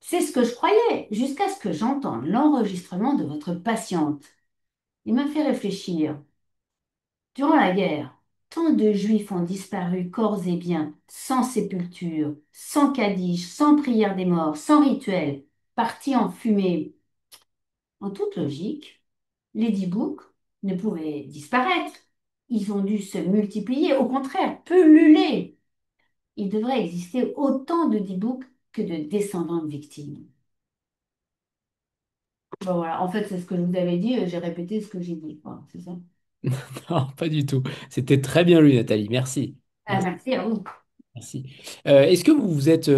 C'est ce que je croyais, jusqu'à ce que j'entende l'enregistrement de votre patiente. Il m'a fait réfléchir. Durant la guerre, tant de juifs ont disparu corps et biens, sans sépulture, sans kaddish, sans prière des morts, sans rituel, partis en fumée. En toute logique, les dix-boucs ne pouvaient disparaître. Ils ont dû se multiplier, au contraire, pulluler. Il devrait exister autant de dix-boucs que de descendants de victimes. Bon, voilà, en fait, c'est ce que je vous avais dit, j'ai répété ce que j'ai dit, quoi, c'est ça. Non, pas du tout. C'était très bien lu, Nathalie. Merci. Ah, merci à vous. Merci. Est-ce que vous vous êtes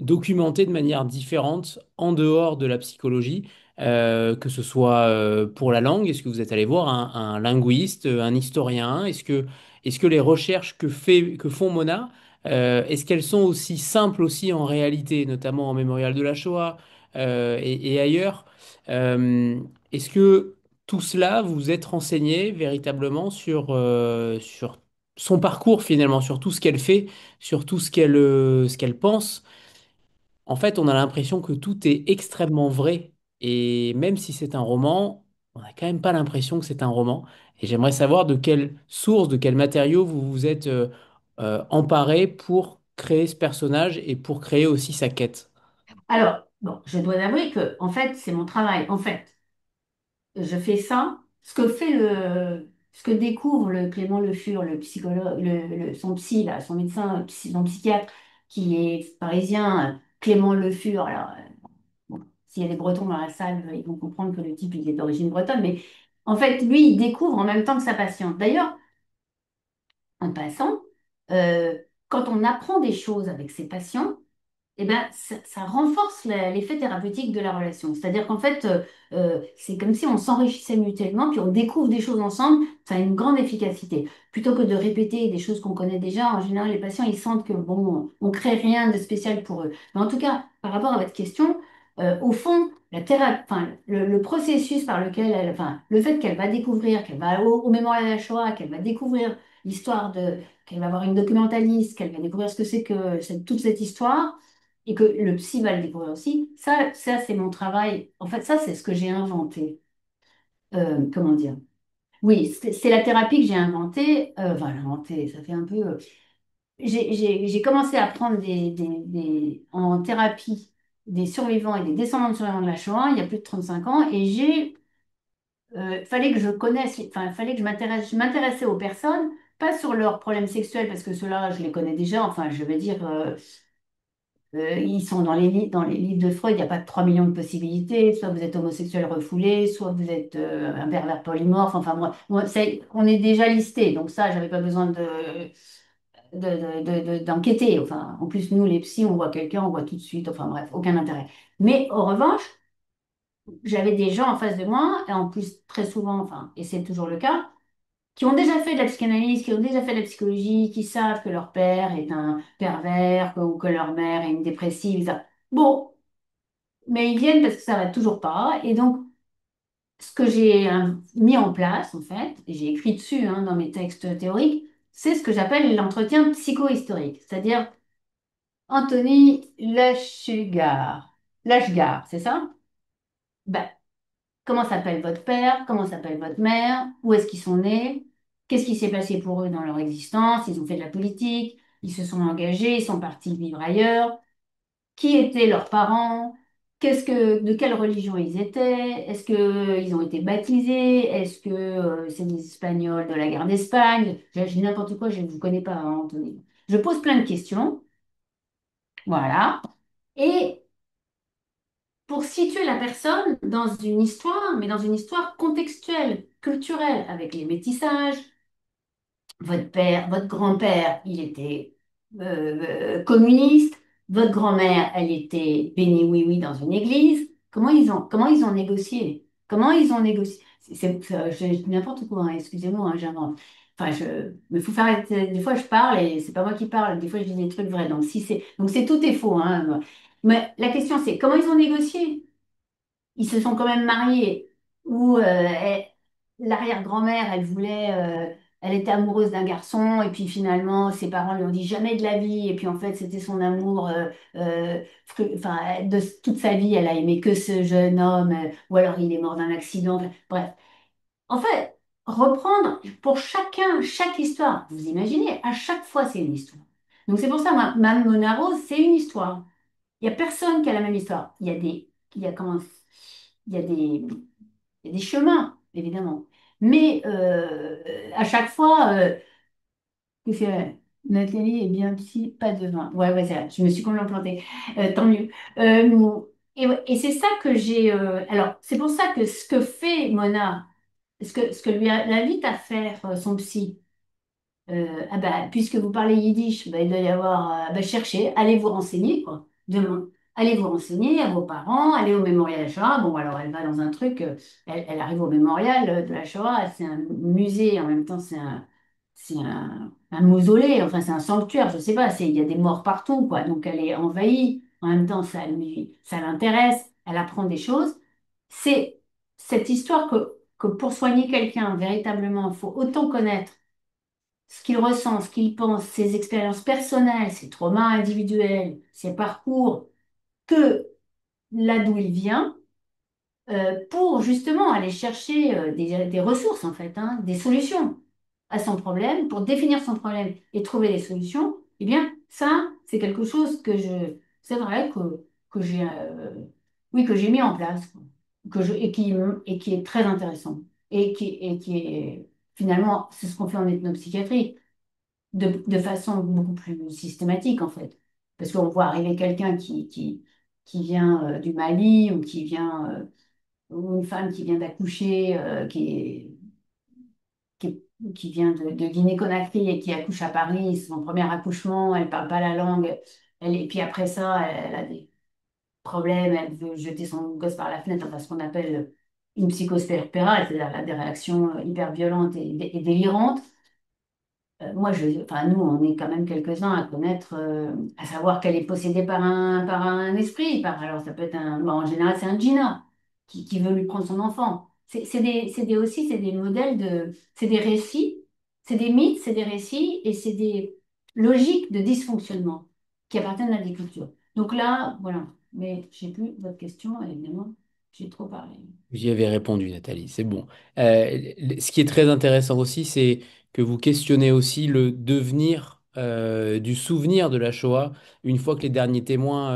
documenté de manière différente en dehors de la psychologie, que ce soit pour la langue? Est-ce que vous êtes allé voir un linguiste, un historien? Est-ce que les recherches que font Mona, est-ce qu'elles sont aussi simples aussi en réalité, notamment en Mémorial de la Shoah et ailleurs? Euh, Est-ce que tout cela, vous vous êtes renseigné véritablement sur son parcours finalement, sur tout ce qu'elle fait, sur tout ce qu'elle pense? En fait, on a l'impression que tout est extrêmement vrai. Et même si c'est un roman, on n'a quand même pas l'impression que c'est un roman. Et j'aimerais savoir de quelle source, de quel matériau vous vous êtes emparé pour créer ce personnage et pour créer aussi sa quête. Alors, bon, je dois avouer que, en fait, c'est mon travail. En fait, je fais ça. Ce que découvre le Clément Le Fur, le psychologue, son psy, là, son médecin, son psychiatre, qui est parisien, Clément Le Fur. Alors, bon, s'il y a des Bretons dans la salle, ils vont comprendre que le type, il est d'origine bretonne. Mais en fait, lui, il découvre en même temps que sa patiente. D'ailleurs, en passant, euh, quand on apprend des choses avec ses patients, eh ben, ça renforce l'effet thérapeutique de la relation. C'est-à-dire qu'en fait, c'est comme si on s'enrichissait mutuellement, puis on découvre des choses ensemble, ça a une grande efficacité. Plutôt que de répéter des choses qu'on connaît déjà, en général, les patients, ils sentent que, bon, on crée rien de spécial pour eux. Mais en tout cas, par rapport à votre question, au fond, la thérapie, enfin, le processus par lequel elle, enfin, le fait qu'elle va découvrir, qu'elle va au Mémorial de la Shoah, qu'elle va découvrir l'histoire qu'elle va voir une documentaliste, qu'elle va découvrir ce que c'est que toute cette histoire, et que le psy va le découvrir aussi, ça c'est mon travail. En fait, ça, c'est ce que j'ai inventé. Comment dire? Oui, c'est la thérapie que j'ai inventée. Enfin, inventée, ça fait un peu. J'ai commencé à prendre en thérapie des survivants et des descendants de survivants de la Shoah il y a plus de 35 ans et fallait que je connaisse, enfin, fallait que je m'intéressais aux personnes, pas sur leurs problèmes sexuels parce que ceux-là, je les connais déjà. Enfin, je veux dire, ils sont dans les livres de Freud, il n'y a pas de 3 millions de possibilités. Soit vous êtes homosexuel refoulé, soit vous êtes un pervers polymorphe. Enfin, on est déjà listé. Donc ça, j'avais pas besoin d'enquêter. Enfin, en plus, nous, les psys, on voit quelqu'un, on voit tout de suite. Enfin, bref, aucun intérêt. Mais en revanche, j'avais des gens en face de moi, et en plus, très souvent, enfin, et c'est toujours le cas, qui ont déjà fait de la psychanalyse, qui ont déjà fait de la psychologie, qui savent que leur père est un pervers ou que leur mère est une dépressive. Ça. Bon, mais ils viennent parce que ça va toujours pas. Et donc, ce que j'ai mis en place, en fait, et j'ai écrit dessus hein, dans mes textes théoriques, c'est ce que j'appelle l'entretien psychohistorique. C'est-à-dire, Anthony Lashgar, c'est ça? Ben, comment s'appelle votre père? Comment s'appelle votre mère? Où est-ce qu'ils sont nés? Qu'est-ce qui s'est passé pour eux dans leur existence? Ils ont fait de la politique, ils se sont engagés, ils sont partis vivre ailleurs. Qui étaient leurs parents, de quelle religion ils étaient, est-ce qu'ils ont été baptisés, est-ce que c'est des Espagnols de la guerre d'Espagne, je dis n'importe quoi, je ne vous connais pas, hein, Anthony. Je pose plein de questions, voilà, et pour situer la personne dans une histoire, mais dans une histoire contextuelle, culturelle, avec les métissages, votre père, votre grand-père, il était communiste. Votre grand-mère, elle était bénie oui-oui dans une église. Comment ils ont négocié? Comment ils ont négocié? Je dis n'importe quoi, hein, excusez-moi, hein, j'invente. Enfin, mais faut faire, des fois je parle et c'est pas moi qui parle, des fois je dis des trucs vrais. Donc si c'est, donc c'est tout est faux, hein. Mais la question c'est comment ils ont négocié? ils se sont quand même mariés, où l'arrière-grand-mère, elle était amoureuse d'un garçon, et puis finalement, ses parents lui ont dit jamais de la vie, et puis en fait, c'était son amour, enfin, de toute sa vie, elle a aimé que ce jeune homme, ou alors il est mort d'un accident, enfin, bref. En fait, reprendre pour chacun, chaque histoire, vous imaginez, à chaque fois, c'est une histoire. Donc c'est pour ça, Mme Mona Rose, c'est une histoire. Il n'y a personne qui a la même histoire. Il y a comment, il y a des chemins, évidemment. Mais à chaque fois, Nathalie est bien psy, pas de vin. Ouais, ouais, c'est vrai, je me suis complètement plantée. Tant mieux. Et, ouais, et c'est ça que j'ai. Alors, c'est pour ça que ce que fait Mona, ce que lui invite à faire son psy, ah bah, puisque vous parlez yiddish, bah, il doit y avoir, bah, cherchez, allez vous renseigner, quoi. Demain, allez vous renseigner à vos parents, allez au mémorial de la Shoah. Bon, alors elle va dans un truc, elle arrive au mémorial de la Shoah, c'est un musée, en même temps, un mausolée, enfin, c'est un sanctuaire, je sais pas, il y a des morts partout, quoi. Donc, elle est envahie, en même temps, ça l'intéresse, elle apprend des choses. C'est cette histoire que pour soigner quelqu'un, véritablement, il faut autant connaître ce qu'il ressent, ce qu'il pense, ses expériences personnelles, ses traumas individuels, ses parcours, que là d'où il vient, pour justement aller chercher des ressources, en fait, hein, des solutions à son problème, pour définir son problème et trouver des solutions, eh bien, ça, c'est quelque chose c'est vrai que oui, que j'ai mis en place, quoi. Et qui est très intéressant. Et qui est, finalement, c'est ce qu'on fait en ethnopsychiatrie de façon beaucoup plus systématique, en fait. Parce qu'on voit arriver quelqu'un qui vient du Mali ou ou une femme qui vient d'accoucher, qui vient de Guinée-Conakry et qui accouche à Paris, c'est son premier accouchement, elle parle pas la langue, et puis après ça, elle a des problèmes, elle veut jeter son gosse par la fenêtre, enfin ce qu'on appelle une psychose puerpérale, c'est-à-dire elle a des réactions hyper violentes et délirantes. Enfin, nous, on est quand même quelques-uns à connaître, à savoir qu'elle est possédée par un esprit. Alors, ça peut être bon, en général, c'est un djinna qui veut lui prendre son enfant. C'est des modèles c'est des récits, c'est des mythes, c'est des récits et c'est des logiques de dysfonctionnement qui appartiennent à des cultures. Donc là, voilà. Mais je sais plus votre question, évidemment, j'ai trop parlé. J'y avais répondu, Nathalie, c'est bon. Ce qui est très intéressant aussi, c'est que vous questionnez aussi le devenir du souvenir de la Shoah une fois que les derniers témoins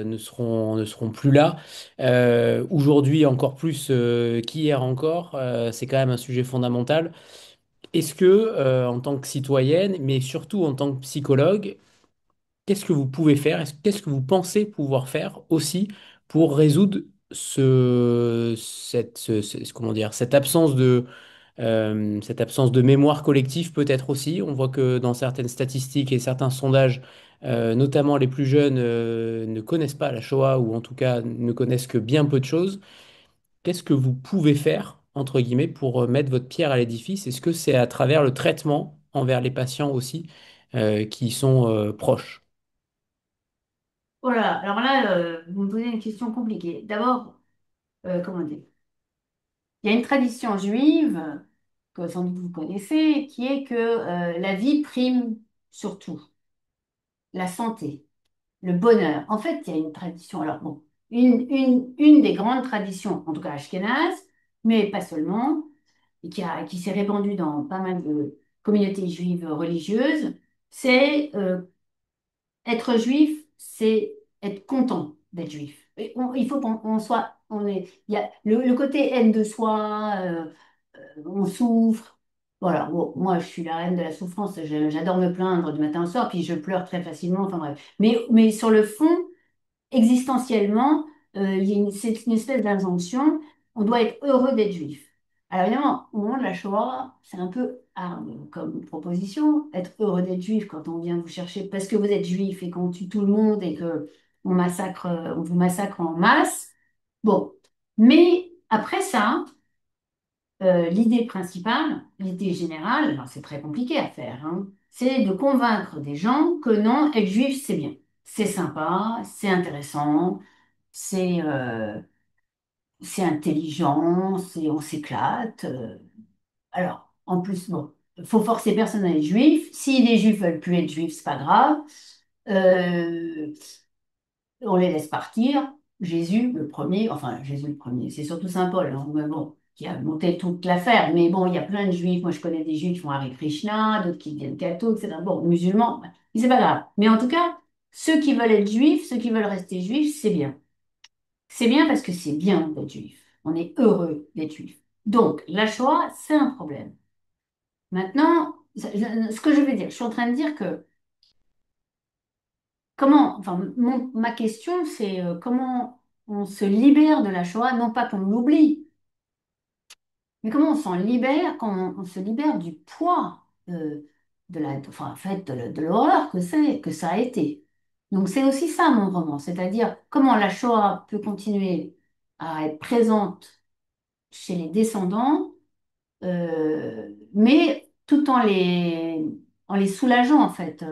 ne seront plus là. Aujourd'hui, encore plus qu'hier encore, c'est quand même un sujet fondamental. Est-ce que, en tant que citoyenne, mais surtout en tant que psychologue, qu'est-ce que vous pouvez faire? Qu'est-ce que vous pensez pouvoir faire aussi pour résoudre comment dire, cette absence de mémoire collective peut-être aussi? On voit que dans certaines statistiques et certains sondages, notamment les plus jeunes, ne connaissent pas la Shoah ou en tout cas ne connaissent que bien peu de choses. Qu'est-ce que vous pouvez faire, entre guillemets, pour mettre votre pierre à l'édifice? Est-ce que c'est à travers le traitement envers les patients aussi, qui y sont, proches? Voilà, alors là, vous me posez une question compliquée. D'abord, comment dire? Il y a une tradition juive que sans doute vous connaissez, qui est que la vie prime sur tout, la santé, le bonheur. En fait, il y a une tradition, alors bon, une des grandes traditions, en tout cas ashkénaze, mais pas seulement, et qui s'est répandue dans pas mal de communautés juives religieuses, c'est être juif, c'est être content d'être juif. Il faut qu'on soit, il y a le côté haine de soi, on souffre. Voilà, bon, moi je suis la reine de la souffrance, j'adore me plaindre du matin au soir, puis je pleure très facilement, enfin bref. Mais sur le fond, existentiellement, c'est une espèce d'injonction, on doit être heureux d'être juif. Alors évidemment, au moment de la Shoah, c'est un peu hard comme proposition, être heureux d'être juif quand on vient vous chercher parce que vous êtes juif et qu'on tue tout le monde et que on vous massacre en masse. Bon, mais après ça, l'idée principale, l'idée générale, alors c'est très compliqué à faire, hein, c'est de convaincre des gens que non, être juif, c'est bien. C'est sympa, c'est intéressant, c'est c'est intelligent, on s'éclate. Alors, en plus, bon, faut forcer personne à être juif. Si les juifs veulent plus être juifs, c'est pas grave. Euh, on les laisse partir. Jésus, le premier, enfin, Jésus le premier, c'est surtout Saint Paul, hein, mais bon, qui a monté toute l'affaire. Mais bon, il y a plein de juifs. Moi, je connais des juifs qui font Hare Krishna, d'autres qui deviennent cathos, etc. Bon, musulmans, c'est pas grave. Mais en tout cas, ceux qui veulent être juifs, ceux qui veulent rester juifs, c'est bien. C'est bien parce que c'est bien d'être juif. On est heureux d'être juif. Donc, la Shoah, c'est un problème. Maintenant, ce que je veux dire, je suis en train de dire que comment, enfin, ma question, c'est comment on se libère de la Shoah, non pas qu'on l'oublie, mais comment on s'en libère quand on se libère du poids enfin, en fait, de l'horreur que ça a été. Donc, c'est aussi ça mon roman, c'est-à-dire comment la Shoah peut continuer à être présente chez les descendants mais tout en les soulageant, en fait.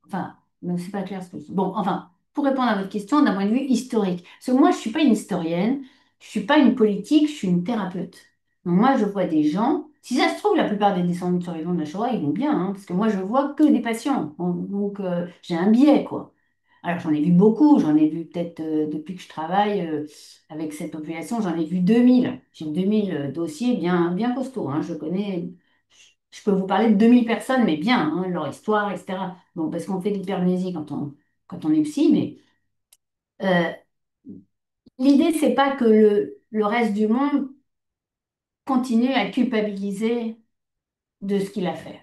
Enfin, mais c'est pas clair ce que je... Bon, enfin, pour répondre à votre question, d'un point de vue historique. Parce que moi, je suis pas une historienne, je suis pas une politique, je suis une thérapeute. Donc moi, je vois des gens... Si ça se trouve, la plupart des descendants de survivants de la Shoah, ils vont bien, hein, parce que moi, je vois que des patients. Donc, j'ai un biais, quoi. Alors, j'en ai vu beaucoup, j'en ai vu peut-être depuis que je travaille avec cette population, j'en ai vu 2000. J'ai 2000 dossiers bien, bien costauds, hein. Je connais, je peux vous parler de 2000 personnes, mais bien, hein, leur histoire, etc. Bon, parce qu'on fait de l'hypermnésie quand on est psy, mais euh, l'idée, c'est pas que le reste du monde continue à culpabiliser de ce qu'il a fait.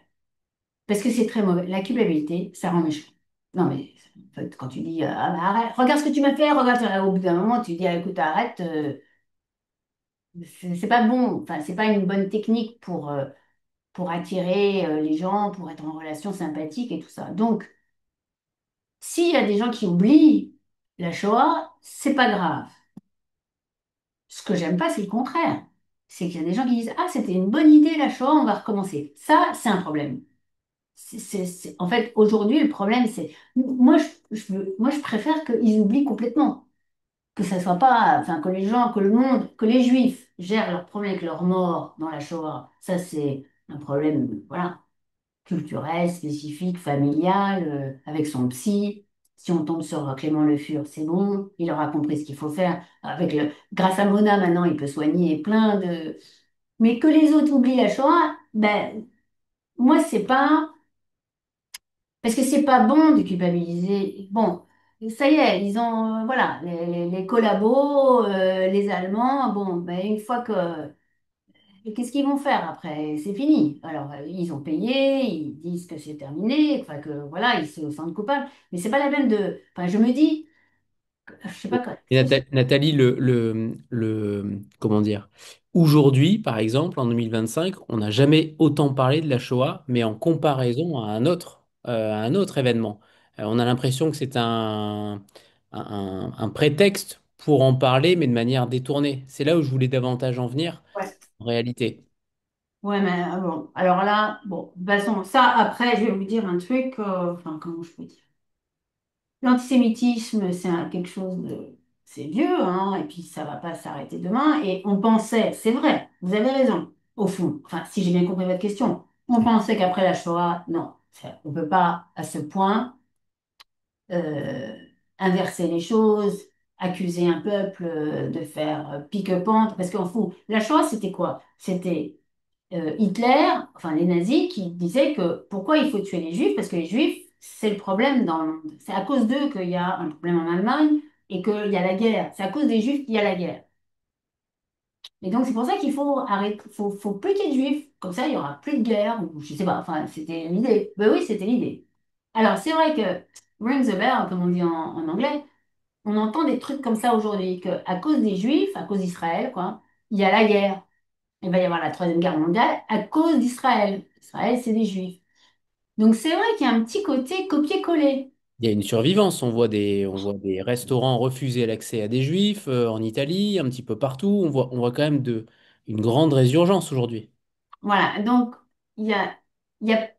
Parce que c'est très mauvais. La culpabilité, ça rend méchant. Non, mais en fait, quand tu dis ah, bah, arrête, regarde ce que tu m'as fait, regarde, au bout d'un moment, tu dis ah, écoute, arrête, c'est pas bon. Enfin, c'est pas une bonne technique pour attirer les gens, pour être en relation sympathique et tout ça. Donc, s'il y a des gens qui oublient la Shoah, c'est pas grave. Ce que j'aime pas, c'est le contraire. C'est qu'il y a des gens qui disent ah, c'était une bonne idée la Shoah, on va recommencer. Ça, c'est un problème. En fait, aujourd'hui, le problème, c'est... Moi, moi, je préfère qu'ils oublient complètement. Que ça soit pas... Enfin, que les gens, que le monde, que les Juifs gèrent leurs problèmes avec leur mort dans la Shoah. Ça, c'est un problème, voilà, culturel, spécifique, familial, avec son psy. Si on tombe sur Clément Le Fur, c'est bon. Il aura compris ce qu'il faut faire. Grâce à Mona, maintenant, il peut soigner plein de... Mais que les autres oublient la Shoah, ben, moi, c'est pas... Parce que c'est pas bon de culpabiliser. Bon, ça y est, ils ont, voilà, les collabos, les Allemands, bon, ben, une fois que. Qu'est-ce qu'ils vont faire après? C'est fini. Alors, ils ont payé, ils disent que c'est terminé, enfin que voilà, ils se sentent coupables. Mais c'est pas la peine de. Enfin, je me dis, je sais pas quoi. Et Nathalie, comment dire, aujourd'hui, par exemple, en 2025, on n'a jamais autant parlé de la Shoah, mais en comparaison à un autre événement. On a l'impression que c'est un prétexte pour en parler, mais de manière détournée. C'est là où je voulais davantage en venir, Ouais. en réalité. Ouais, mais bon, alors là, bon, de toute façon, ça, après, je vais vous dire un truc, enfin, comment je peux dire? L'antisémitisme, quelque chose de... C'est vieux, hein, et puis ça va pas s'arrêter demain. Et on pensait, c'est vrai, vous avez raison, au fond, enfin, si j'ai bien compris votre question, on pensait qu'après la Shoah, non, on peut pas à ce point euh, inverser les choses, accuser un peuple de faire pique-pente, parce qu'en fond, la Shoah, c'était quoi? C'était Hitler, enfin les nazis, qui disaient que pourquoi il faut tuer les juifs, parce que les juifs, c'est le problème dans le monde. C'est à cause d'eux qu'il y a un problème en Allemagne et qu'il y a la guerre. C'est à cause des juifs qu'il y a la guerre. Et donc c'est pour ça qu'il faut arrêter, faut plus qu'il y ait de juifs. Comme ça, il y aura plus de guerre, ou je sais pas, enfin c'était l'idée. Ben oui, c'était l'idée. Alors c'est vrai que rings a bell, comme on dit en anglais, on entend des trucs comme ça aujourd'hui, qu'à cause des juifs, à cause d'Israël, quoi, il y a la guerre. Il va y avoir la Troisième Guerre mondiale à cause d'Israël. Israël, c'est des Juifs. Donc c'est vrai qu'il y a un petit côté copier-coller. Il y a une survivance. On voit des restaurants refuser l'accès à des juifs en Italie, un petit peu partout. On voit quand même une grande résurgence aujourd'hui. Voilà, donc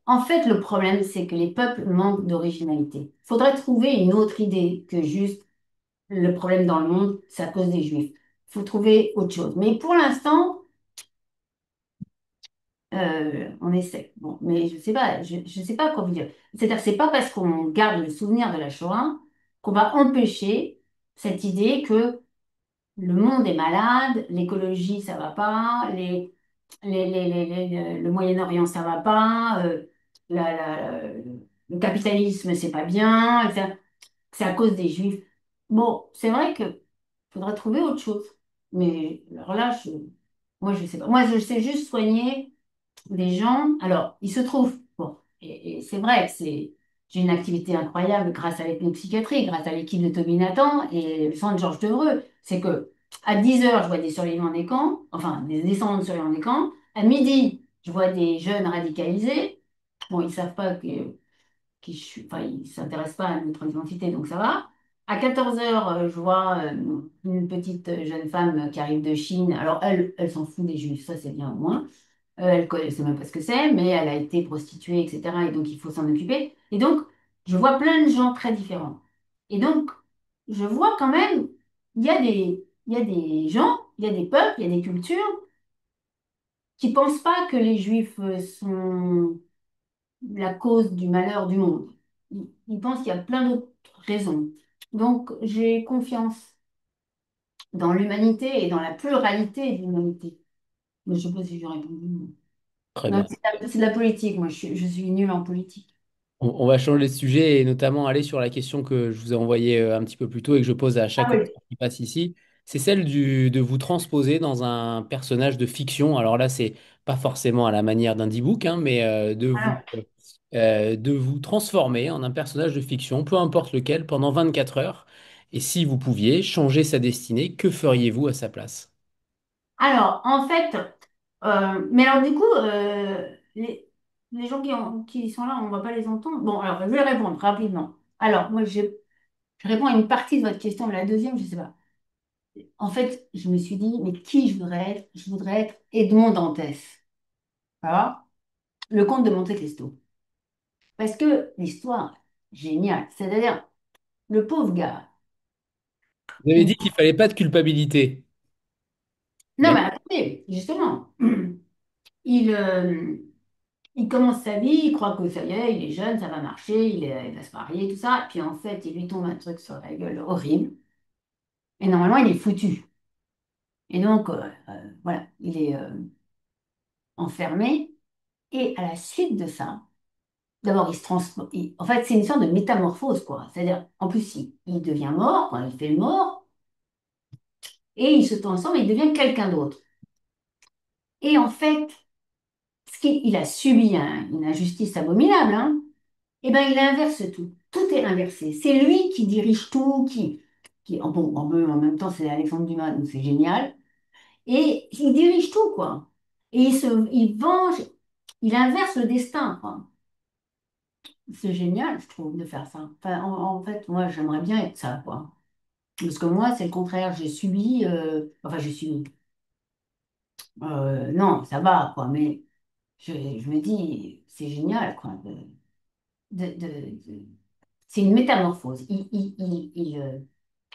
en fait, le problème, c'est que les peuples manquent d'originalité. Il faudrait trouver une autre idée que juste le problème dans le monde, c'est à cause des Juifs. faut trouver autre chose. Mais pour l'instant, on essaie. Bon, mais je sais pas quoi vous dire. C'est-à-dire, c'est pas parce qu'on garde le souvenir de la Shoah qu'on va empêcher cette idée que le monde est malade, l'écologie, ça va pas, le Moyen-Orient, ça va pas, le capitalisme, c'est pas bien, etc. C'est à cause des Juifs. Bon, c'est vrai que faudrait trouver autre chose. Mais alors là, moi, je sais pas. Moi, je sais juste soigner des gens. Alors, il se trouve, bon, et c'est vrai que j'ai une activité incroyable grâce à l'ethnopsychiatrie, grâce à l'équipe de Tommy Nathan et le centre Georges Devreux. C'est que à 10 heures, je vois des survivants des camps, enfin, des descendants de survivants des camps. À midi, je vois des jeunes radicalisés. Bon, ils savent pas enfin, ils s'intéressent pas à notre identité, donc ça va. À 14 heures, je vois une petite jeune femme qui arrive de Chine. Alors, elle s'en fout des juifs, ça c'est bien au moins. Elle ne sait même pas ce que c'est, mais elle a été prostituée, etc. Et donc, il faut s'en occuper. Et donc, je vois plein de gens très différents. Et donc, je vois quand même, il y a des gens, il y a des peuples, il y a des cultures qui pensent pas que les juifs sont la cause du malheur du monde. Ils pensent qu'il y a plein d'autres raisons. Donc, j'ai confiance dans l'humanité et dans la pluralité de l'humanité. Mais je ne sais pas si j'ai répondu. Très Non, bien. c'est de la politique. Moi, je suis nulle en politique. On va changer de sujet et notamment aller sur la question que je vous ai envoyée un petit peu plus tôt et que je pose à Ah chaque oui. auteur qui passe ici. C'est celle de vous transposer dans un personnage de fiction. Alors là, c'est pas forcément à la manière d'un e-book, hein, mais de vous transformer en un personnage de fiction, peu importe lequel, pendant 24 heures. Et si vous pouviez changer sa destinée, que feriez-vous à sa place? Alors, en fait, mais alors du coup, les gens qui sont là, on ne va pas les entendre. Bon, alors, je vais répondre rapidement. Alors, je réponds à une partie de votre question, mais la deuxième, je ne sais pas. En fait, je me suis dit, mais qui je voudrais être? Je voudrais être Edmond Dantès. Voilà. Le comte de Monte-Cristo. Parce que l'histoire, géniale. C'est-à-dire, le pauvre gars, Vous avez il... dit qu'il fallait pas de culpabilité. Non, Mais mais attendez, justement, il, euh, il commence sa vie, il croit que ça y est, il est jeune, ça va marcher, il va se marier, tout ça. Puis en fait, il lui tombe un truc sur la gueule horrible. Et normalement, il est foutu. Et donc, voilà, il est enfermé. Et à la suite de ça, d'abord, il se transforme. En fait, c'est une sorte de métamorphose, quoi. C'est-à-dire, en plus, il devient mort, quand il fait le mort, et il se transforme et il devient quelqu'un d'autre. Et en fait, il a subi une injustice abominable, hein. Eh ben, il inverse tout. Tout est inversé. C'est lui qui dirige tout, bon, en même temps, c'est Alexandre Dumas, donc c'est génial. Et il dirige tout, quoi. Et il venge, il inverse le destin, quoi. C'est génial, je trouve, de faire ça. Enfin, en fait, moi, j'aimerais bien être ça, quoi. Parce que moi, c'est le contraire. J'ai subi, enfin, j'ai subi. Non, ça va, quoi. Mais je me dis, c'est génial, quoi. De, de- de- C'est une métamorphose.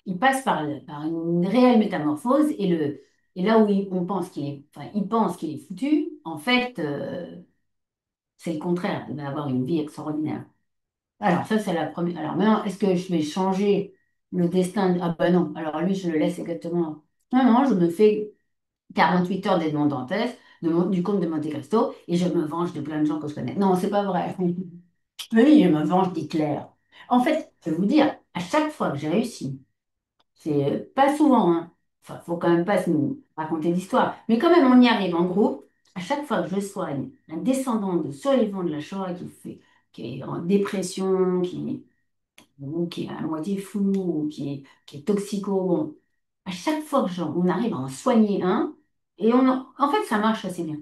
Il passe par une réelle métamorphose et là où on pense enfin, il pense qu'il est foutu, en fait, c'est le contraire. Il va avoir une vie extraordinaire. Alors, ça, c'est la première. Alors, maintenant, est-ce que je vais changer le destin? Ah, ben non. Alors, lui, je le laisse exactement. Non, non, je me fais 48 heures d'Edmond Dantès, du comte de Monte Cristo, et je me venge de plein de gens que je connais. Non, c'est pas vrai. Oui, je me venge d'Hitler. En fait, je vais vous dire, à chaque fois que j'ai réussi, c'est pas souvent, hein. Enfin, faut quand même pas se nous raconter d'histoire. Mais quand même, on y arrive en groupe. À chaque fois que je soigne un descendant de survivant de la Shoah qui est en dépression, ou qui est à moitié fou, ou qui est toxico, bon, à chaque fois que on arrive à en soigner un, et en fait, ça marche assez bien.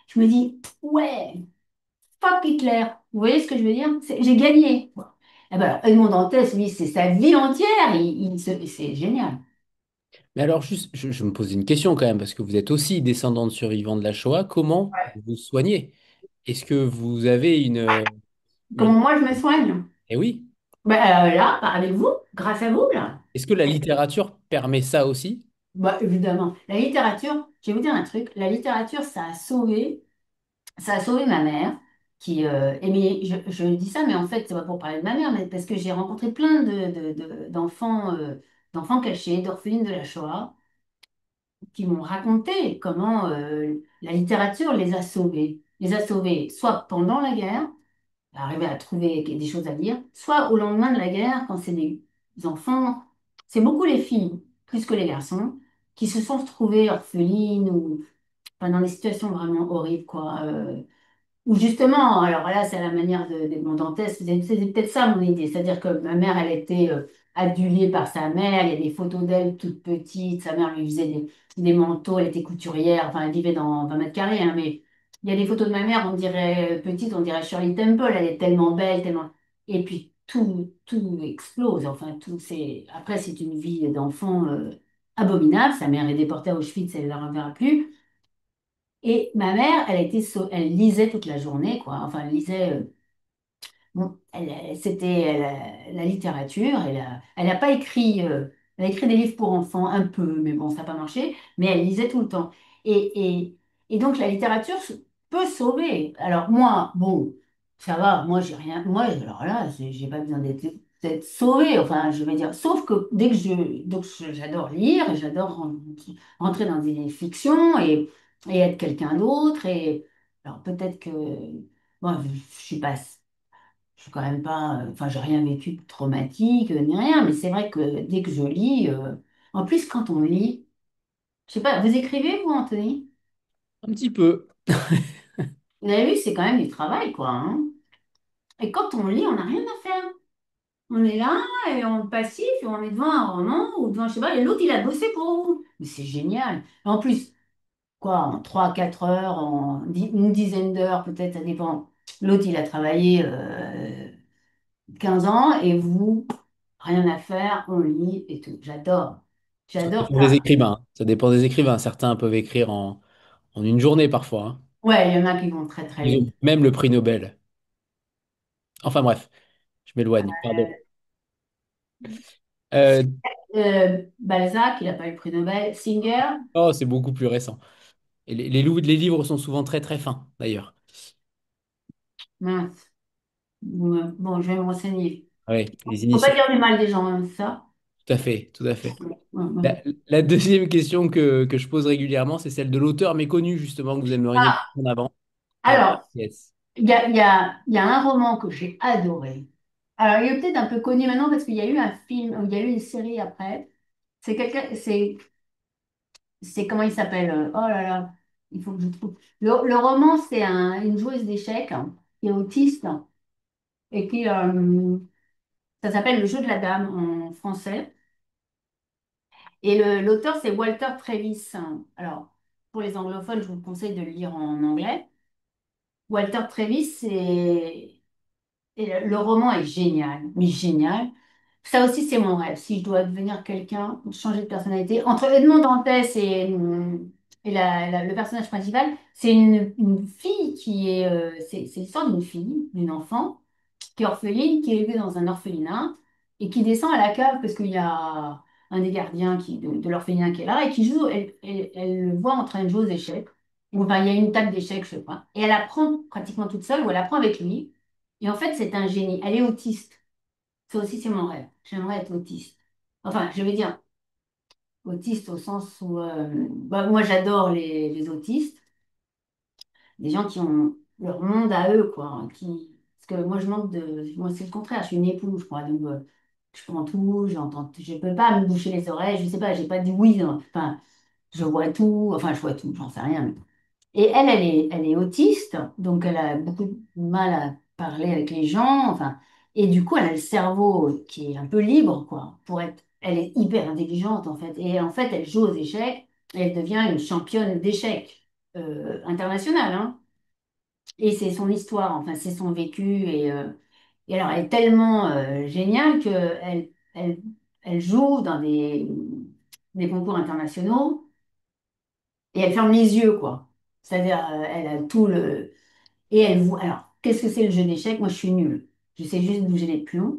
Je me dis, ouais, fuck Hitler. Vous voyez ce que je veux dire? J'ai gagné. Quoi. Eh ben, Edmond Dantès, lui, c'est sa vie entière. C'est génial. Mais alors, juste, je me pose une question quand même, parce que vous êtes aussi descendant de survivants de la Shoah. Comment vous vous soignez? Est-ce que vous avez Comment une... moi je me soigne? Eh oui, Ben, là, avec vous, grâce à vous, là. est-ce que la littérature permet ça aussi? Bah, évidemment. La littérature, je vais vous dire un truc, la littérature, ça a sauvé ma mère, qui aimait, je dis ça, mais en fait, c'est pas pour parler de ma mère, mais parce que j'ai rencontré plein d'enfants, d'enfants cachés, d'orphelines de la Shoah, qui m'ont raconté comment la littérature les a sauvés soit pendant la guerre, arriver à trouver des choses à lire, soit au lendemain de la guerre, quand c'est des enfants, c'est beaucoup les filles, plus que les garçons, qui se sont retrouvées orphelines ou enfin, dans des situations vraiment horribles, quoi. Ou justement, alors là, c'est à la manière de mon dentiste, c'est peut-être ça mon idée. C'est-à-dire que ma mère, elle était adulée par sa mère, il y a des photos d'elle toute petite, sa mère lui faisait des manteaux, elle était couturière, enfin, elle vivait dans 20 mètres carrés, hein, mais il y a des photos de ma mère, on dirait petite, on dirait Shirley Temple, elle est tellement belle, tellement... Et puis tout explose, enfin, tout, c'est... Après, c'est une vie d'enfant abominable, sa mère est déportée à Auschwitz, elle ne la reverra plus. Et ma mère, elle lisait toute la journée, quoi. Enfin, elle lisait. Bon, c'était la littérature. Elle a pas écrit. Elle a écrit des livres pour enfants, un peu, mais bon, ça n'a pas marché. Mais elle lisait tout le temps. Et donc, la littérature peut sauver. Alors, moi, bon, ça va. Moi, j'ai rien. Moi, alors là, j'ai pas besoin d'être sauvée. Enfin, je vais dire. Sauf que dès que j'adore lire, et j'adore rentrer dans des fictions et être quelqu'un d'autre. Et alors, peut-être que. Bon, je suis pas je suis quand même pas, enfin, j'ai rien vécu de traumatique ni rien, mais c'est vrai que dès que je lis, en plus, quand on lit, je sais pas, vous écrivez, vous, Anthony? Un petit peu. Vous avez vu, c'est quand même du travail, quoi, hein. Et quand on lit, on n'a rien à faire. On est là et on passif et on est devant un roman ou devant, je sais pas, et l'autre, il a bossé pour vous. Mais c'est génial. En plus, quoi, en 3 4 heures, une dizaine d'heures, peut-être, ça dépend. L'autre, il a travaillé 15 ans et vous, rien à faire, on lit et tout. J'adore. Ça J'adore dépend des ça. écrivains, hein. Ça dépend des écrivains. Certains peuvent écrire en une journée parfois, hein. Ouais, il y en a qui vont très très Ils ont vite. même le prix Nobel. Enfin bref, je m'éloigne, pardon. Euh, Balzac, il n'a pas eu le prix Nobel. Singer, oh, c'est beaucoup plus récent. Et les livres sont souvent très très fins, d'ailleurs. mince. Bon, je vais me renseigner. Oui, les Faut pas initiales. dire du mal des gens, hein, ça. Tout à fait, tout à fait. Ouais, ouais. La deuxième question que je pose régulièrement, c'est celle de l'auteur méconnu, justement, que vous aimeriez mettre Ah, en avant. Alors, alors, yes. il y a un roman que j'ai adoré. Alors, il est peut-être un peu connu maintenant parce qu'il y a eu un film, il y a eu une série après. C'est quelqu'un, c'est comment il s'appelle? Oh là là, il faut que je trouve. Le roman, c'est une joueuse d'échecs hein, qui est autiste et qui, ça s'appelle Le jeu de la dame en français. Et l'auteur, c'est Walter Travis. Alors, pour les anglophones, je vous conseille de le lire en anglais. Walter Travis, et le roman est génial, mais génial. Ça aussi, c'est mon rêve. Si je dois devenir quelqu'un, changer de personnalité. Entre Edmond Dantès et le personnage principal, c'est une fille qui est. C'est l'histoire d'une fille, d'une enfant qui est orpheline, qui est élevée dans un orphelinat et qui descend à la cave parce qu'il y a un des gardiens de l'orphelinat qui est là et qui joue, elle le voit en train de jouer aux échecs. Ou enfin, il y a une table d'échecs, je sais pas. Et elle apprend pratiquement toute seule ou elle apprend avec lui. Et en fait, c'est un génie. Elle est autiste. Ça aussi, c'est mon rêve. J'aimerais être autiste. Enfin, je veux dire, autiste au sens où bah, moi, j'adore les autistes. Des gens qui ont leur monde à eux, quoi, hein, parce que moi, je manque de... Moi, c'est le contraire, je suis une éponge, quoi, donc je prends tout, j'entends, je peux pas me boucher les oreilles, je sais pas, j'ai pas dit oui, non. Enfin, je vois tout, enfin, je vois tout, j'en sais rien. Et elle est autiste, donc elle a beaucoup de mal à parler avec les gens, enfin, et du coup, elle a le cerveau qui est un peu libre, quoi, pour être... Elle est hyper intelligente, en fait, et en fait, elle joue aux échecs, et elle devient une championne d'échecs internationale, hein. Et c'est son histoire, enfin, c'est son vécu. Et alors, elle est tellement géniale elle joue dans des concours internationaux et elle ferme les yeux, quoi. C'est-à-dire, elle a tout le... Et elle voit... Alors, qu'est-ce que c'est le jeu d'échecs? Moi, je suis nulle. Je sais juste bouger les pions.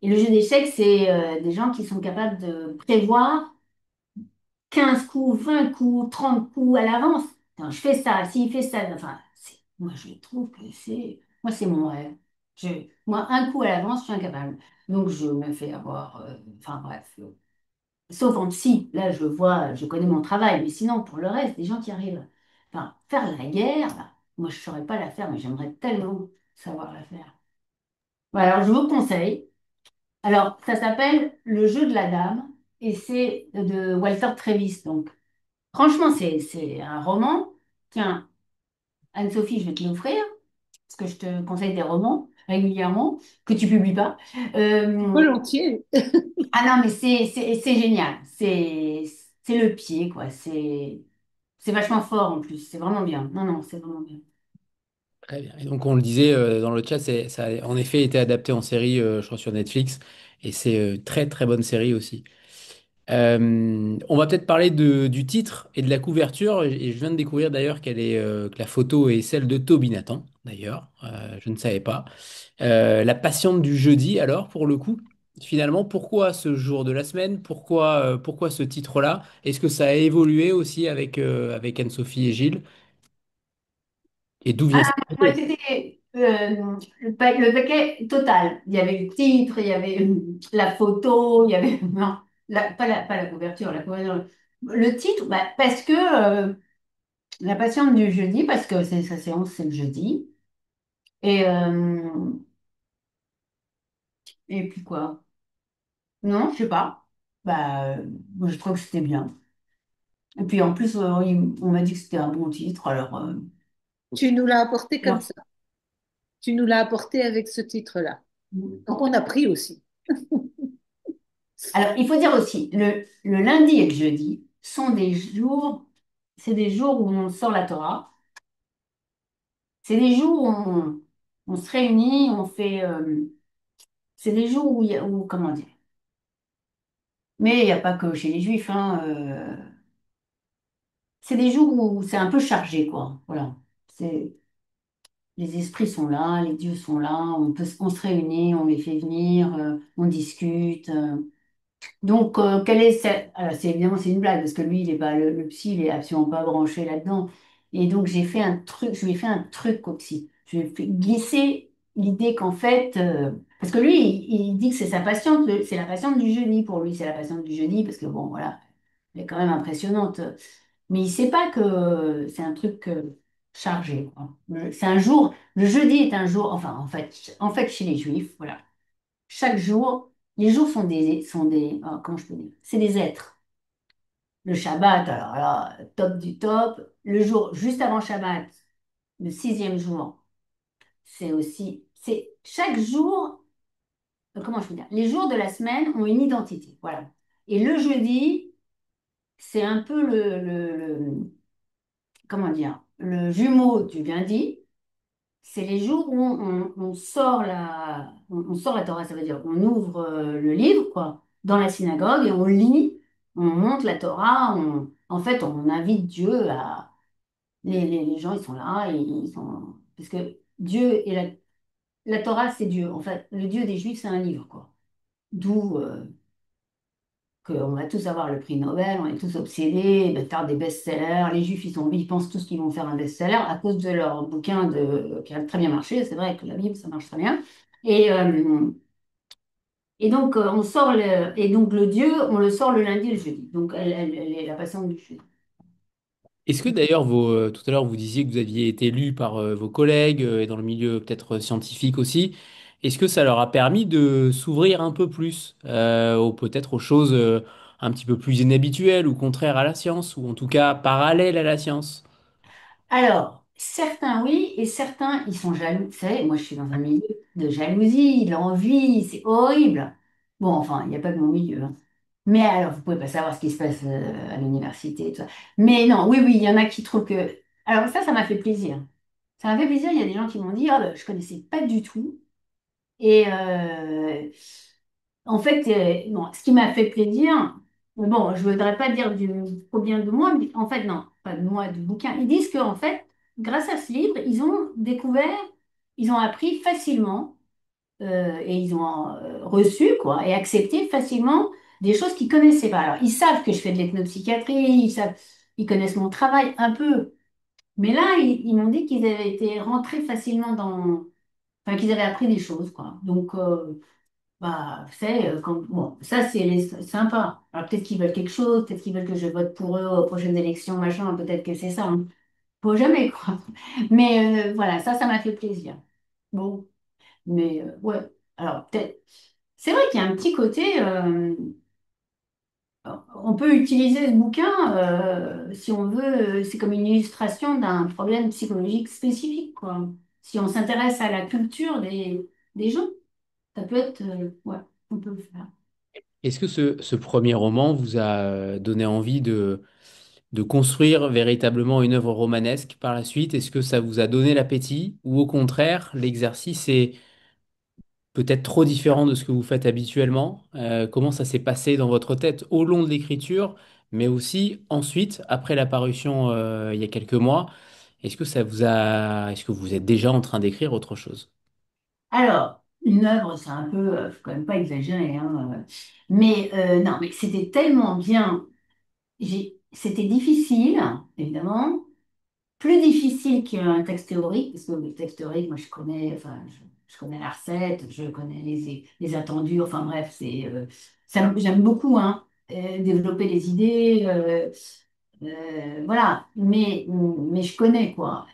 Et le jeu d'échecs, c'est des gens qui sont capables de prévoir 15 coups, 20 coups, 30 coups à l'avance. Non, je fais ça, s'il fait ça, enfin, moi je trouve que moi c'est mon rêve. Moi, un coup à l'avance, je suis incapable. Donc je me fais avoir, enfin bref. Sauf en psy, là je vois, je connais mon travail, mais sinon pour le reste, des gens qui arrivent, enfin, faire la guerre, là, moi je ne saurais pas la faire, mais j'aimerais tellement savoir la faire. Voilà, alors je vous conseille. Alors, ça s'appelle Le jeu de la dame et c'est de Walter Travis. Donc, franchement, c'est un roman. Tiens, Anne-Sophie, je vais te l'offrir parce que je te conseille des romans régulièrement que tu publies pas. Euh, Volontiers. ah non, mais c'est génial. C'est le pied, quoi. C'est vachement fort en plus. C'est vraiment bien. Non, non, c'est vraiment bien. Très bien. Et donc, on le disait dans le chat, ça a en effet été adapté en série, je crois, sur Netflix. Et c'est très, très bonne série aussi. On va peut-être parler du titre et de la couverture. Et je viens de découvrir d'ailleurs que la photo est celle de Toby Nathan, d'ailleurs. Je ne savais pas. La patiente du jeudi, alors, pour le coup, finalement, pourquoi ce jour de la semaine? Pourquoi ce titre-là? Est-ce que ça a évolué aussi avec Anne-Sophie et Gilles? Et d'où vient cette Moi, photo? c'était le paquet total. Il y avait le titre, il y avait la photo, il y avait. Non, pas la couverture, la couverture. Le titre, bah, parce que la patiente du jeudi, parce que sa séance, c'est le jeudi. Et, euh, et puis quoi? Non, je sais pas. Bah, moi, je trouve que c'était bien. Et puis en plus, on m'a dit que c'était un bon titre, alors Tu nous l'as apporté comme merci. ça. Tu nous l'as apporté avec ce titre-là. Donc on a pris aussi. Alors, il faut dire aussi, le lundi et le jeudi sont des jours, c'est des jours où on sort la Torah. C'est des jours où on se réunit, on fait. C'est des jours où, comment dire. Mais il n'y a pas que chez les Juifs, hein, c'est des jours où c'est un peu chargé, quoi. Voilà. C'est, les esprits sont là, les dieux sont là, on se réunit, on les fait venir, on discute. Donc, quelle est cette... Alors, c'est évidemment, c'est une blague, parce que lui, il est pas, le psy, il est absolument pas branché là-dedans. Et donc, j'ai fait un truc, je lui ai fait un truc au psy. Je lui ai fait glisser l'idée qu'en fait, parce que lui, il dit que c'est sa patiente, c'est la patiente du jeudi, pour lui, c'est la patiente du jeudi, parce que bon, voilà, elle est quand même impressionnante. Mais il sait pas que c'est un truc chargé, quoi. C'est un jour, le jeudi est un jour, enfin, en fait, chez les Juifs, voilà. Chaque jour, les jours comment je peux dire? C'est des êtres. Le Shabbat, alors là, top du top. Le jour juste avant Shabbat, le sixième jour, c'est chaque jour, comment je peux dire? Les jours de la semaine ont une identité, voilà. Et le jeudi, c'est un peu comment dire, le jumeau du lundi. C'est les jours où on sort la Torah, ça veut dire on ouvre le livre, quoi, dans la synagogue et on lit, on monte la Torah, en fait, on invite Dieu à. Les gens, ils sont là, et ils sont. Parce que Dieu et la Torah, c'est Dieu. En fait, le Dieu des Juifs, c'est un livre, quoi. D'où qu'on va tous avoir le prix Nobel, on est tous obsédés de faire des best-sellers. Les Juifs, ils pensent tous qu'ils vont faire un best-seller à cause de leur bouquin qui a très bien marché. C'est vrai que la Bible, ça marche très bien. Et, euh, et donc, et donc le Dieu, on le sort le lundi et le jeudi. Donc, elle est la patiente du jeudi. Est-ce que d'ailleurs, tout à l'heure, vous disiez que vous aviez été lu par vos collègues et dans le milieu peut-être scientifique aussi. Est-ce que ça leur a permis de s'ouvrir un peu plus, ou peut-être aux choses un petit peu plus inhabituelles ou contraires à la science, ou en tout cas parallèles à la science? Alors, certains oui, et certains, ils sont jaloux. Vous savez, moi, je suis dans un milieu de jalousie, d'envie, c'est horrible. Bon, enfin, il n'y a pas que mon milieu, hein. Mais alors, vous pouvez pas savoir ce qui se passe à l'université et tout ça. Mais non, oui, oui, il y en a qui trouvent que. Alors ça m'a fait plaisir. Ça m'a fait plaisir. Il y a des gens qui m'ont dit, ah, bah, je connaissais pas du tout. Et en fait, bon, ce qui m'a fait plaisir, bon, je voudrais pas dire trop bien de moi, mais en fait, non, pas de moi, du bouquin. Ils disent qu'en fait, grâce à ce livre, ils ont découvert, ils ont appris facilement et ils ont reçu, quoi, et accepté facilement des choses qu'ils connaissaient pas. Alors, ils savent que je fais de l'ethnopsychiatrie, ils savent, ils connaissent mon travail un peu. Mais là, ils m'ont dit qu'ils avaient été rentrés facilement enfin, qu'ils avaient appris des choses, quoi. Donc, bah, c'est bon, ça c'est sympa. Alors peut-être qu'ils veulent quelque chose, peut-être qu'ils veulent que je vote pour eux aux prochaines élections, machin, peut-être que c'est ça. Hein. Faut jamais croire. Mais voilà, ça m'a fait plaisir. Bon, mais ouais. Alors peut-être, c'est vrai qu'il y a un petit côté, on peut utiliser ce bouquin si on veut, c'est comme une illustration d'un problème psychologique spécifique, quoi. Si on s'intéresse à la culture des gens, ça peut être, ouais, on peut le faire. Est-ce que ce premier roman vous a donné envie de construire véritablement une œuvre romanesque par la suite? Est-ce que ça vous a donné l'appétit? Ou au contraire, l'exercice est peut-être trop différent de ce que vous faites habituellement? Comment ça s'est passé dans votre tête au long de l'écriture, mais aussi ensuite, après la parution il y a quelques mois? Est-ce que vous êtes déjà en train d'écrire autre chose? Alors, une œuvre, c'est un peu, faut quand même pas exagérer, hein, mais non, mais c'était tellement bien. C'était difficile, évidemment, plus difficile qu'un texte théorique, parce que le texte théorique, moi, je connais, enfin, je connais la recette, je connais les attendus, enfin bref, j'aime beaucoup, hein, développer les idées. Voilà, mais je connais quoi.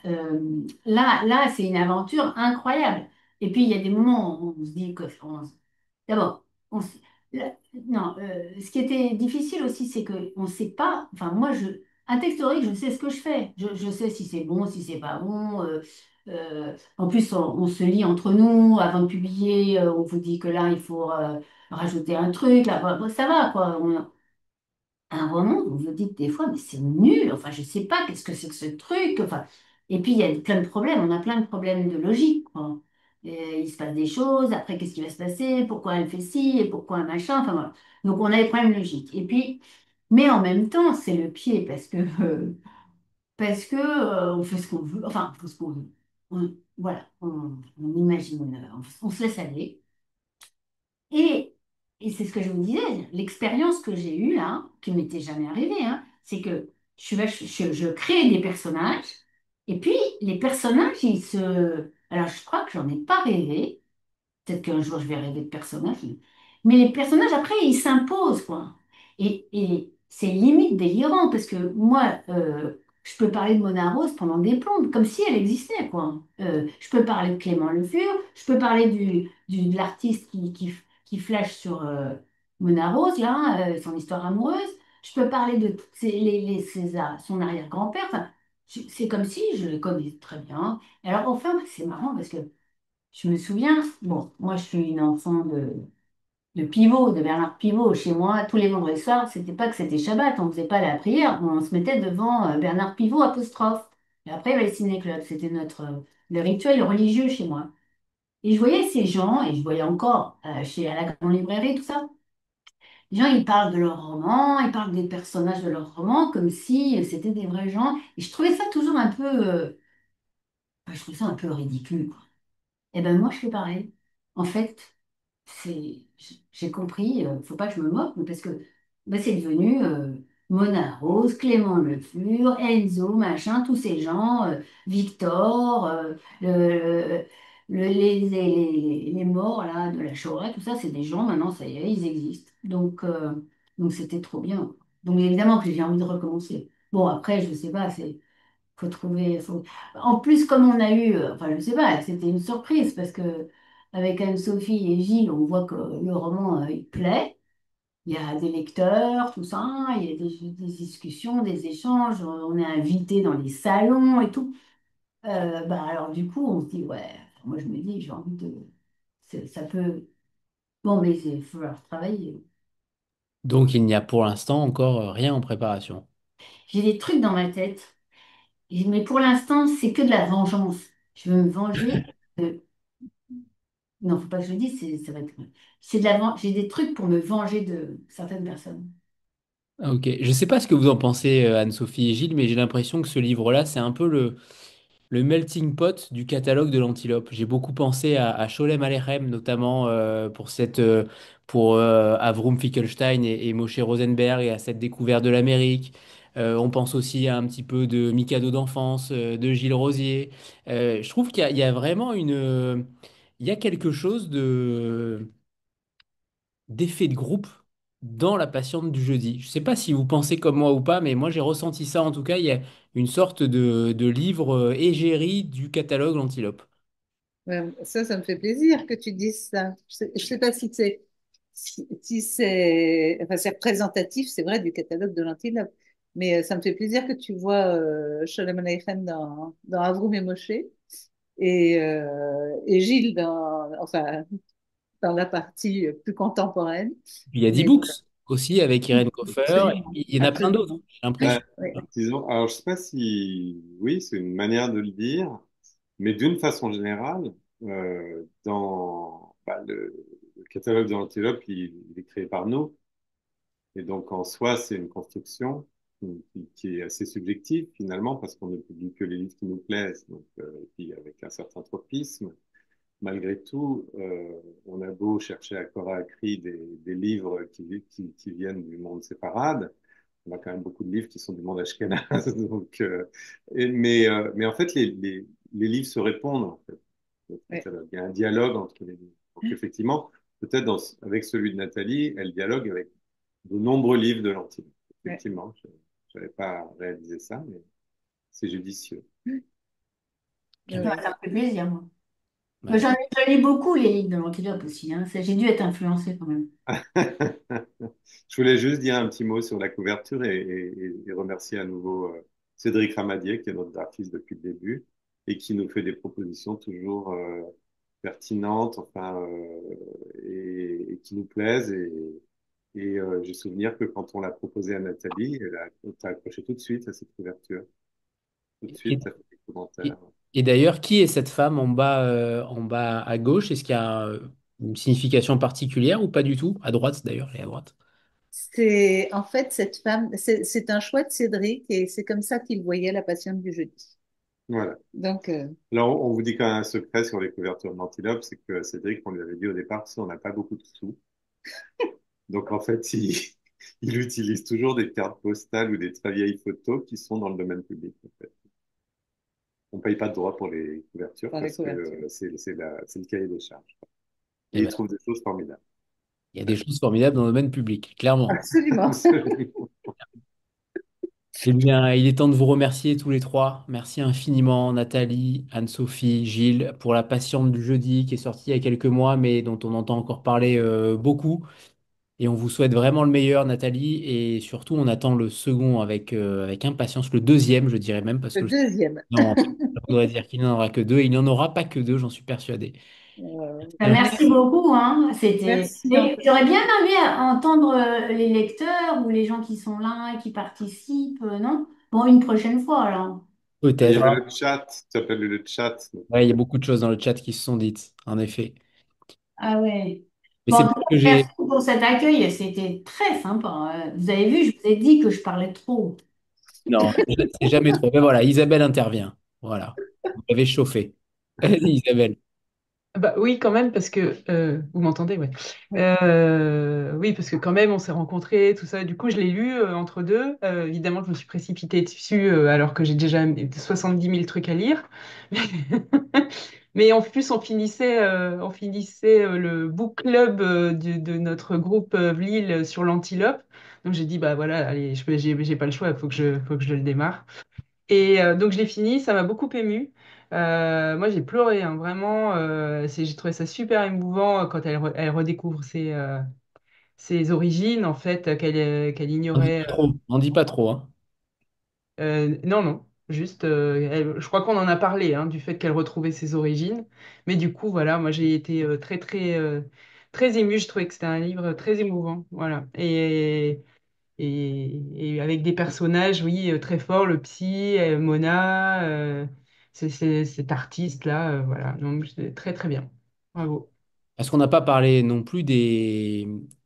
Là, c'est une aventure incroyable. Et puis, il y a des moments où on se dit que, d'abord, non, ce qui était difficile aussi, c'est que on sait pas, enfin, un texte théorique, je sais ce que je fais. Je sais si c'est bon, si c'est pas bon. En plus, on se lit entre nous avant de publier. On vous dit que là, il faut rajouter un truc. Là, bon, ça va quoi. Un roman, vous vous dites des fois, mais c'est nul, enfin, je sais pas, qu'est-ce que c'est que ce truc, enfin, et puis il y a plein de problèmes, on a plein de problèmes de logique, quoi. Et il se passe des choses, après, qu'est-ce qui va se passer, pourquoi elle fait ci, et pourquoi un machin, enfin, voilà. Donc, on a des problèmes logiques. Et puis, mais en même temps, c'est le pied, parce que, on fait ce qu'on veut, enfin, on fait ce qu'on veut. Voilà, on imagine, on se laisse aller. Et, et c'est ce que je vous disais, l'expérience que j'ai eue là, qui m'était jamais arrivée, hein, c'est que je crée des personnages, et puis les personnages, ils se... Alors je crois que j'en ai pas rêvé, peut-être qu'un jour je vais rêver de personnages, mais les personnages, après, ils s'imposent, quoi. Et c'est limite délirant, parce que moi, je peux parler de Mona Rose pendant des plombes, comme si elle existait, quoi. Je peux parler de Clément Le Fur, je peux parler de l'artiste qui flash sur Mona Rose, là, son histoire amoureuse. Je peux parler de son arrière-grand-père. Enfin, c'est comme si je le connais très bien. Alors, enfin, c'est marrant parce que je me souviens, bon, moi je suis une enfant de Pivot, de Bernard Pivot. Chez moi, tous les vendredis soirs, c'était pas que c'était Shabbat, on faisait pas la prière, on se mettait devant Bernard Pivot apostrophe. Et après, il y avait le ciné-club, c'était le rituel religieux chez moi. Et je voyais ces gens, et je voyais encore à la grande librairie, tout ça. Les gens, ils parlent de leurs romans, ils parlent des personnages de leurs romans comme si c'était des vrais gens. Et je trouvais ça toujours un peu, je trouvais ça un peu ridicule, quoi. Et ben moi, je fais pareil. En fait, j'ai compris, faut pas que je me moque, mais parce que bah, c'est devenu Mona Rose, Clément Le Fur, Enzo, machin, tous ces gens, Victor, les morts là, de la Shoah, tout ça, c'est des gens, maintenant, ça y est, ils existent. Donc c'était trop bien. Donc évidemment que j'ai envie de recommencer. Bon, après, je sais pas, faut trouver. En plus, comme on a eu, enfin, je sais pas, c'était une surprise parce que avec Anne-Sophie et Gilles, on voit que le roman, il plaît. Il y a des lecteurs, tout ça, il y a des discussions, des échanges, on est invité dans les salons et tout. Bah, alors, du coup, on se dit, ouais, moi je me dis, j'ai envie de. Ça peut. Bon, mais il faut falloir travailler. Donc il n'y a pour l'instant encore rien en préparation. J'ai des trucs dans ma tête, mais pour l'instant, c'est que de la vengeance. Je veux me venger. Non, faut pas que je le dise, ça va être. J'ai des trucs pour me venger de certaines personnes. Ok, je sais pas ce que vous en pensez, Anne-Sophie et Gilles, mais j'ai l'impression que ce livre-là, c'est un peu le melting pot du catalogue de l'Antilope. J'ai beaucoup pensé à Sholem Aleichem, notamment pour Avrum Finkelstein et Moshe Rosenberg et à cette découverte de l'Amérique. On pense aussi à un petit peu de Mikado d'enfance, de Gilles Rosier. Je trouve qu'il y a vraiment il y a quelque chose d'effet de groupe dans la patiente du jeudi. Je ne sais pas si vous pensez comme moi ou pas, mais moi j'ai ressenti ça en tout cas. Il y a une sorte de livre égérie du catalogue L'Antilope. Ouais, ça me fait plaisir que tu dises ça. Je sais pas si c'est, enfin, c'est représentatif, c'est vrai, du catalogue de l'antilope. Mais ça me fait plaisir que tu vois Sholem Aleichem dans Avroum et Moshe et Gilles enfin, dans la partie plus contemporaine. Puis il y a Mais D-Books aussi avec Irene Koffer. Et absolument, puis, il y en a plein d'autres, absolument. j'ai Ben, l'impression. Oui, disons, alors je sais pas si, oui, c'est une manière de le dire, mais d'une façon générale, dans le catalogue de l'Antilope, il est créé par nous. Et donc, en soi, c'est une construction qui est assez subjective, finalement, parce qu'on ne publie que les livres qui nous plaisent, donc, et puis avec un certain tropisme. Malgré tout, on a beau chercher à corps et à cri des livres qui viennent du monde séfarade, on a quand même beaucoup de livres qui sont du monde ashkénaze. Donc, mais en fait, les livres se répondent, en fait, notre oui, catalogue. Il y a un dialogue entre les livres. Donc, effectivement, peut-être avec celui de Nathalie, elle dialogue avec de nombreux livres de Lentille. oui. Effectivement, je n'avais pas réalisé ça, mais c'est judicieux. Bien. Ouais, Oui. ça me fait plaisir, moi. Bah, Mais je lis beaucoup les livres de l'Antilope aussi, hein. J'ai dû être influencée quand même. Je voulais juste dire un petit mot sur la couverture et remercier à nouveau Cédric Ramadier, qui est notre graphiste depuis le début et qui nous fait des propositions toujours pertinentes, enfin, et qui nous plaisent. Et j'ai souvenir que quand on l'a proposé à Nathalie, elle a accroché tout de suite à cette couverture. Tout de Et, suite, elle a fait des et- commentaires. et d'ailleurs, qui est cette femme en bas à gauche? Est-ce qu'il y a une signification particulière ou pas du tout? À droite d'ailleurs, elle est à droite. C'est en fait cette femme, c'est un choix de Cédric et c'est comme ça qu'il voyait la patiente du jeudi. Voilà. Donc, Alors, on vous dit quand même un secret sur les couvertures d'Antilope, c'est que Cédric, on lui avait dit au départ, si on n'a pas beaucoup de sous, donc en fait, il utilise toujours des cartes postales ou des très vieilles photos qui sont dans le domaine public. En fait. On ne paye pas de droit pour les couvertures dans les parce que couvertures. c'est le cahier des charges. Et Eh il ben, trouve des choses formidables. il y a des choses formidables dans le domaine public, clairement. Absolument. Absolument. Eh bien, il est temps de vous remercier tous les trois. Merci infiniment, Nathalie, Anne-Sophie, Gilles, pour La Patiente du jeudi qui est sortie il y a quelques mois, mais dont on entend encore parler beaucoup. Et on vous souhaite vraiment le meilleur, Nathalie. Et surtout, on attend le second avec impatience. Le deuxième, je dirais même, parce Le que deuxième. non, on voudrait dire qu'il n'y en aura que deux. Et il n'y en aura pas que deux, j'en suis persuadé. Euh, Merci beaucoup, hein. Merci Mais encore. j'aurais bien aimé entendre les lecteurs ou les gens qui sont là et qui participent, non? Bon, une prochaine fois, alors. Il y Peut-être. avait le chat, tu appelles le chat. Donc, Ouais, il y a beaucoup de choses dans le chat qui se sont dites, en effet. Ah ouais. Mais Bon, c'est en tout parce cas, que merci j'ai. pour cet accueil. C'était très sympa. Vous avez vu, je vous ai dit que je parlais trop. Non, c'est jamais trop. Mais voilà, Isabelle intervient. Voilà. Vous m'avez chauffé. Isabelle. Bah oui, quand même, parce que vous m'entendez, ouais. Oui. Oui, parce que quand même, on s'est rencontrés, tout ça. Du coup, je l'ai lu entre deux. Évidemment, je me suis précipitée dessus alors que j'ai déjà 70 000 trucs à lire. Mais en plus, on finissait le book club de notre groupe Vlil sur l'antilope. Donc j'ai dit, bah voilà, allez, j'ai pas le choix, il faut que je le démarre. Et donc je l'ai fini, ça m'a beaucoup émue. Moi j'ai pleuré, hein, vraiment. J'ai trouvé ça super émouvant quand elle redécouvre ses origines, en fait, qu'elle N'en dis ignorait. pas trop. N'en dis pas trop, hein. Non, non, juste, je crois qu'on en a parlé, hein, du fait qu'elle retrouvait ses origines. Mais du coup, voilà, moi j'ai été très, très, très émue. Je trouvais que c'était un livre très émouvant. Voilà. Et avec des personnages, oui, très forts, le psy, Mona, cet artiste-là, voilà. Donc, c'est très, très bien. Bravo. Parce qu'on n'a pas parlé non plus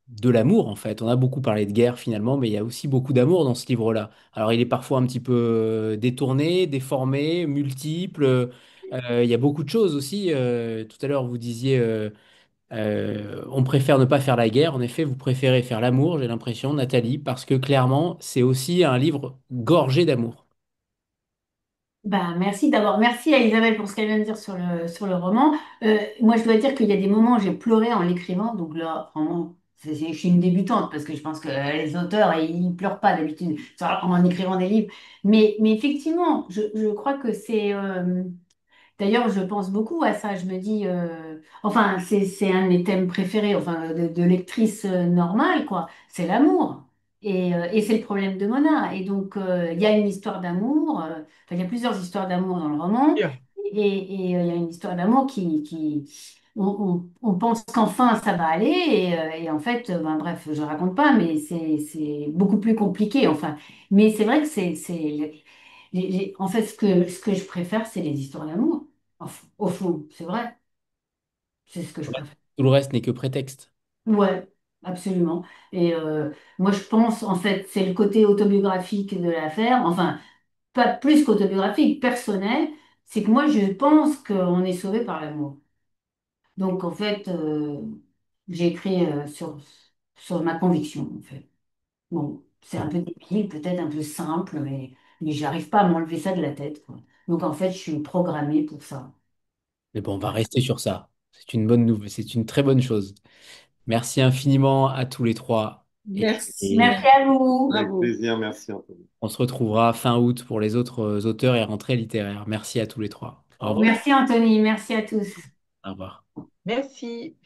de l'amour, en fait. On a beaucoup parlé de guerre, finalement, mais il y a aussi beaucoup d'amour dans ce livre-là. Alors, il est parfois un petit peu détourné, déformé, multiple. Il y a beaucoup de choses aussi. Tout à l'heure, vous disiez, on préfère ne pas faire la guerre. En effet, vous préférez faire l'amour, j'ai l'impression, Nathalie, parce que clairement, c'est aussi un livre gorgé d'amour. Ben, merci d'abord. Merci à Isabelle pour ce qu'elle vient de dire sur le roman. Moi, je dois dire qu'il y a des moments où j'ai pleuré en l'écrivant. Donc là, vraiment, je suis une débutante parce que je pense que les auteurs, ils pleurent pas d'habitude en écrivant des livres. Mais effectivement, je crois que c'est... D'ailleurs, je pense beaucoup à ça. Je me dis, enfin, c'est un de mes thèmes préférés, enfin, de lectrice normale, quoi. C'est l'amour. Et c'est le problème de Mona. Et donc, il y a une histoire d'amour. Enfin, il y a plusieurs histoires d'amour dans le roman. Sûr. Il y a une histoire d'amour on pense qu'enfin ça va aller. Et en fait, ben, bref, je raconte pas, mais c'est beaucoup plus compliqué. Enfin, mais c'est vrai que en fait, ce que je préfère, c'est les histoires d'amour. Au fond, c'est vrai, c'est ce que je préfère. Tout le reste n'est que prétexte. Ouais, absolument. Et moi, je pense, en fait, c'est le côté autobiographique de l'affaire. Enfin, pas plus qu'autobiographique, personnel. C'est que moi, je pense qu'on est sauvé par l'amour. Donc, en fait, j'ai écrit sur ma conviction, en fait. Bon, c'est un peu débile, peut-être un peu simple, mais j'arrive pas à m'enlever ça de la tête, quoi. Donc, en fait, je suis programmée pour ça. Mais bon, on va Voilà. rester sur ça. C'est une bonne nouvelle, c'est une très bonne chose. Merci infiniment à tous les trois. Et Merci Merci. à vous. Avec Bravo. plaisir, merci Anthony. on se retrouvera fin août pour les autres auteurs et rentrées littéraires. Merci à tous les trois. Au Au revoir. revoir. Merci Anthony, merci à tous. Au revoir. Merci.